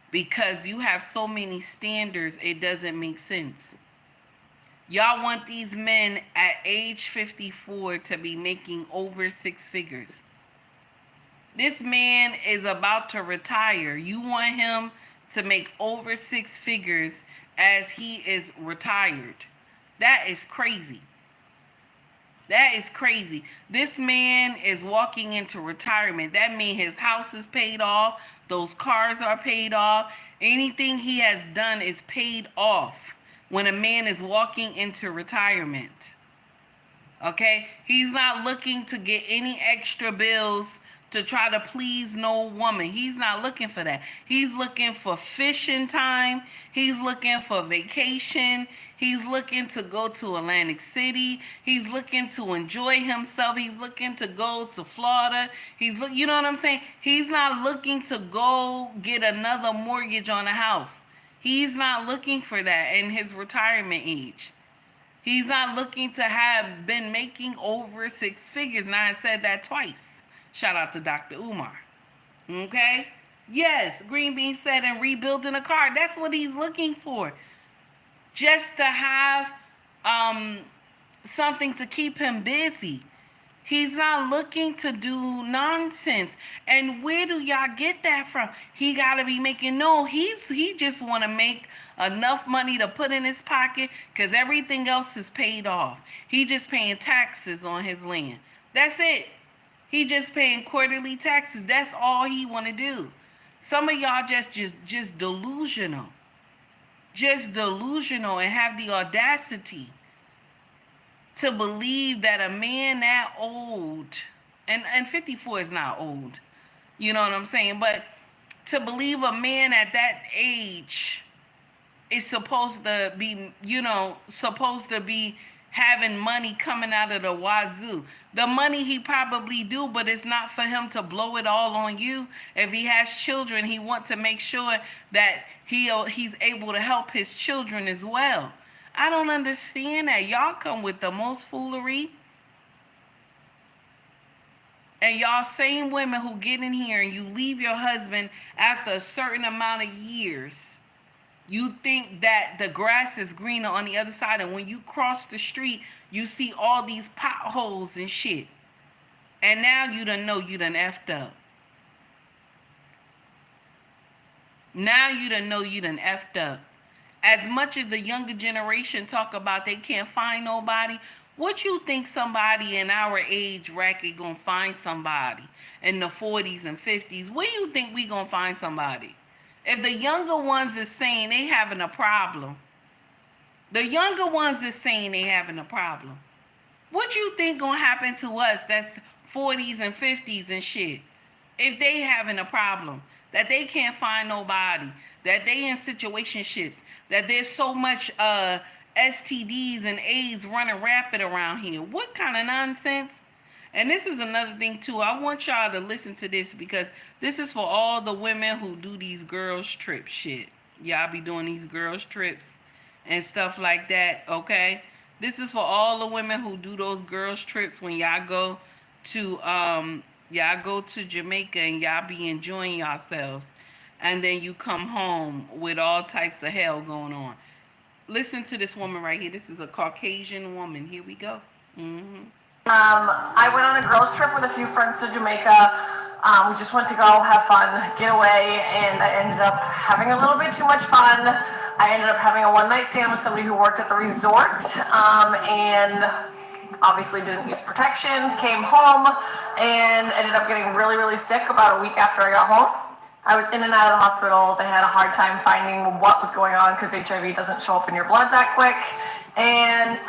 Because you have so many standards, it doesn't make sense. Y'all want these men at age 54 to be making over 6 figures. This man is about to retire. You want him to make over 6 figures as he is retired. That is crazy. That is crazy. This man is walking into retirement. That means his house is paid off. Those cars are paid off. Anything he has done is paid off when a man is walking into retirement. Okay? He's not looking to get any extra bills to try to please no woman. He's not looking for that. He's looking for fishing time. He's looking for vacation. He's looking to go to Atlantic City. He's looking to enjoy himself. He's looking to go to Florida. You know what I'm saying? He's not looking to go get another mortgage on a house. He's not looking for that in his retirement age. He's not looking to have been making over 6 figures. And I said that twice. Shout out to Dr. Umar. Okay? Yes, Green Bean said, and rebuilding a car. That's what he's looking for. Just to have something to keep him busy. He's not looking to do nonsense. And where do y'all get that from? He got to be making, no, he just want to make enough money to put in his pocket because everything else is paid off. He just paying taxes on his land. That's it. He just paying quarterly taxes. That's all he want to do. Some of y'all just delusional. Just delusional and have the audacity to believe that a man that old, and 54 is not old, you know what I'm saying? But to believe a man at that age is supposed to be, supposed to be having money coming out of the wazoo. The money he probably do, but it's not for him to blow it all on you. If he has children, he wants to make sure that he's able to help his children as well. I don't understand that. Y'all come with the most foolery. And y'all same women who get in here and you leave your husband after a certain amount of years. You think that the grass is greener on the other side. And when you cross the street, you see all these potholes and shit. And now you done know you done effed up. Now you done know you done effed up. As much as the younger generation talk about they can't find nobody, what you think somebody in our age bracket gonna find somebody in the 40s and 50s? Where you think we gonna find somebody? If the younger ones is saying they having a problem, what you think gonna happen to us that's 40s and 50s and shit if they having a problem? that they can't find nobody, that they in situationships, that there's so much STDs and AIDS running rapid around here. What kind of nonsense? And this is another thing too. I want y'all to listen to this because this is for all the women who do these girls trip shit. Y'all be doing these girls trips and stuff like that, okay? This is for all the women who do those girls trips when y'all go to Jamaica and y'all be enjoying yourselves, and then you come home with all types of hell going on. Listen to this woman right here. This is a Caucasian woman. Here we go. I went on a girls trip with a few friends to Jamaica. We just went to go have fun, get away, and I ended up having a little bit too much fun. I ended up having a one-night stand with somebody who worked at the resort, and obviously didn't use protection, came home, and ended up getting really, really sick about a week after I got home. I was in and out of the hospital. They had a hard time finding what was going on because HIV doesn't show up in your blood that quick. And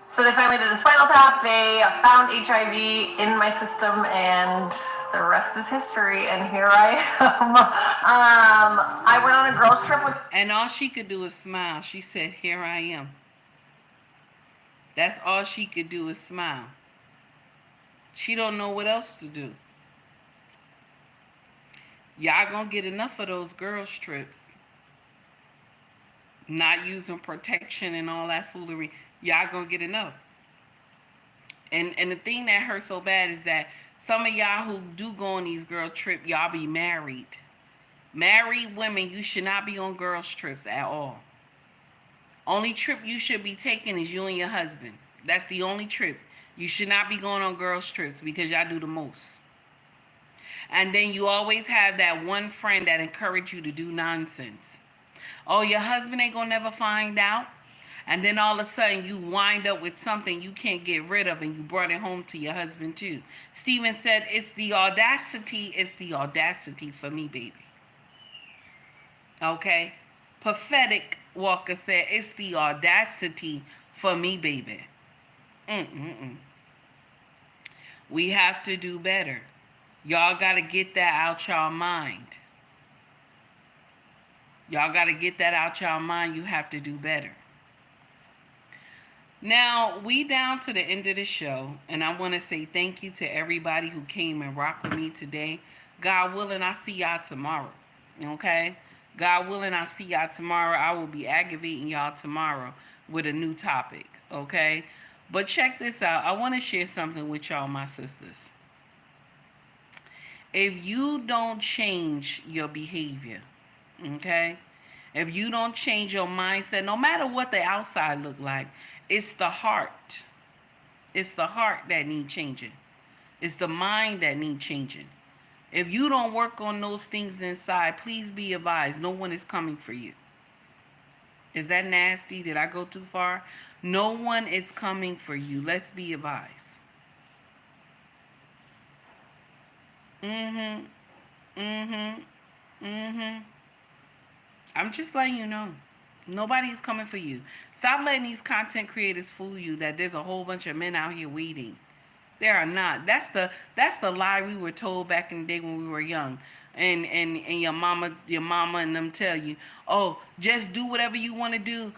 so they finally did a spinal tap. They found HIV in my system, and the rest is history. And here I am. I went on a girls trip with... And all she could do is smile. She said, here I am. That's all she could do is smile. She don't know what else to do. Y'all gonna get enough of those girls trips. Not using protection and all that foolery. Y'all gonna get enough. And the thing that hurts so bad is that some of y'all who do go on these girl trips, y'all be married. Married women, you should not be on girls trips at all. Only trip you should be taking is you and your husband. That's the only trip. You should not be going on girls trips because y'all do the most. And then you always have that one friend that encourage you to do nonsense. Oh, your husband ain't gonna never find out. And then all of a sudden you wind up with something you can't get rid of, and you brought it home to your husband too. Stephen said, it's the audacity for me, baby. Okay? Pathetic Walker said, it's the audacity for me, baby. We have to do better. Y'all got to get that out y'all mind. Y'all got to get that out y'all mind. You have to do better. Now, we down to the end of the show, and I want to say thank you to everybody who came and rocked with me today. God willing, I'll see y'all tomorrow. Okay? God willing, I'll see y'all tomorrow. I will be aggravating y'all tomorrow with a new topic. Okay? But check this out. I want to share something with y'all, my sisters. If you don't change your behavior, okay? If you don't change your mindset, no matter what the outside look like, it's the heart. It's the heart that need changing. It's the mind that need changing. If you don't work on those things inside, please be advised, no one is coming for you. Is that nasty? Did I go too far? No one is coming for you. Let's be advised. I'm just letting you know. Nobody's coming for you. Stop letting these content creators fool you that there's a whole bunch of men out here waiting. There are not. That's the lie we were told back in the day when we were young. And your mama and them tell you, oh, just do whatever you want to do.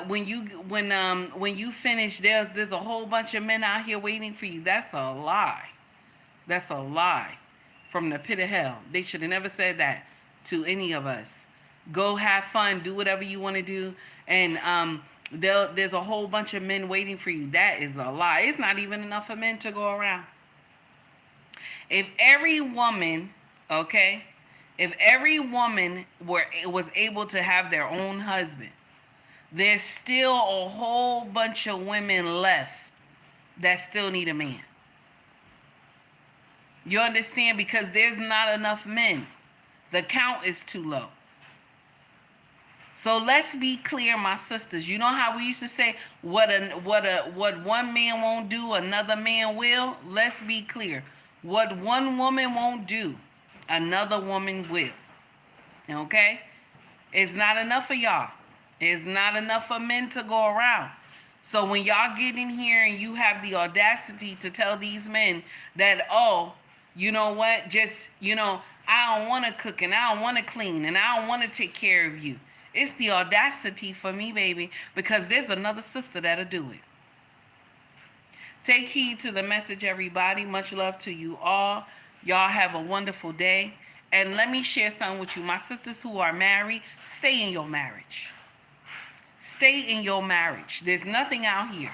When you finish, there's a whole bunch of men out here waiting for you. That's a lie. That's a lie from the pit of hell. They should have never said that to any of us. Go have fun, do whatever you want to do, and there's a whole bunch of men waiting for you. That is a lie. It's not even enough of men to go around. If every woman, okay, if every woman was able to have their own husband, there's still a whole bunch of women left that still need a man. You understand? Because there's not enough men. The count is too low. So let's be clear, my sisters. You know how we used to say, what one man won't do, another man will? Let's be clear. What one woman won't do, another woman will. Okay? It's not enough for y'all. It's not enough for men to go around. So when y'all get in here and you have the audacity to tell these men that, oh, you know what, just, I don't want to cook and I don't want to clean and I don't want to take care of you. It's the audacity for me, baby, because there's another sister that'll do it. Take heed to the message, everybody. Much love to you all. Y'all have a wonderful day. And let me share something with you. My sisters who are married, stay in your marriage. Stay in your marriage. There's nothing out here.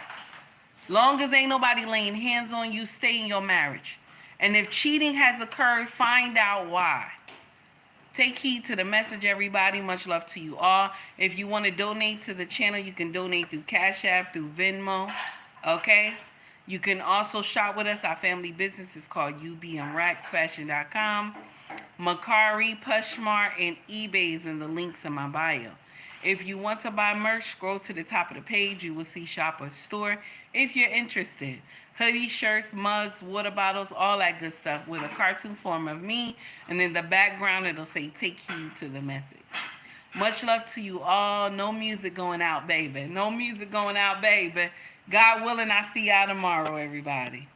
Long as ain't nobody laying hands on you, stay in your marriage. And if cheating has occurred, find out why. Take heed to the message, everybody. Much love to you all. If you want to donate to the channel, you can donate through Cash App, through Venmo. Okay? You can also shop with us. Our family business is called ubmracksfashion.com. Mercari, POSHMARK, and eBay is in the links in my bio. If you want to buy merch, scroll to the top of the page. You will see Shop or Store if you're interested. Hoodies, shirts, mugs, water bottles, all that good stuff with a cartoon form of me. And in the background, it'll say, take heed to the message. Much love to you all. No music going out, baby. No music going out, baby. God willing, I'll see y'all tomorrow, everybody.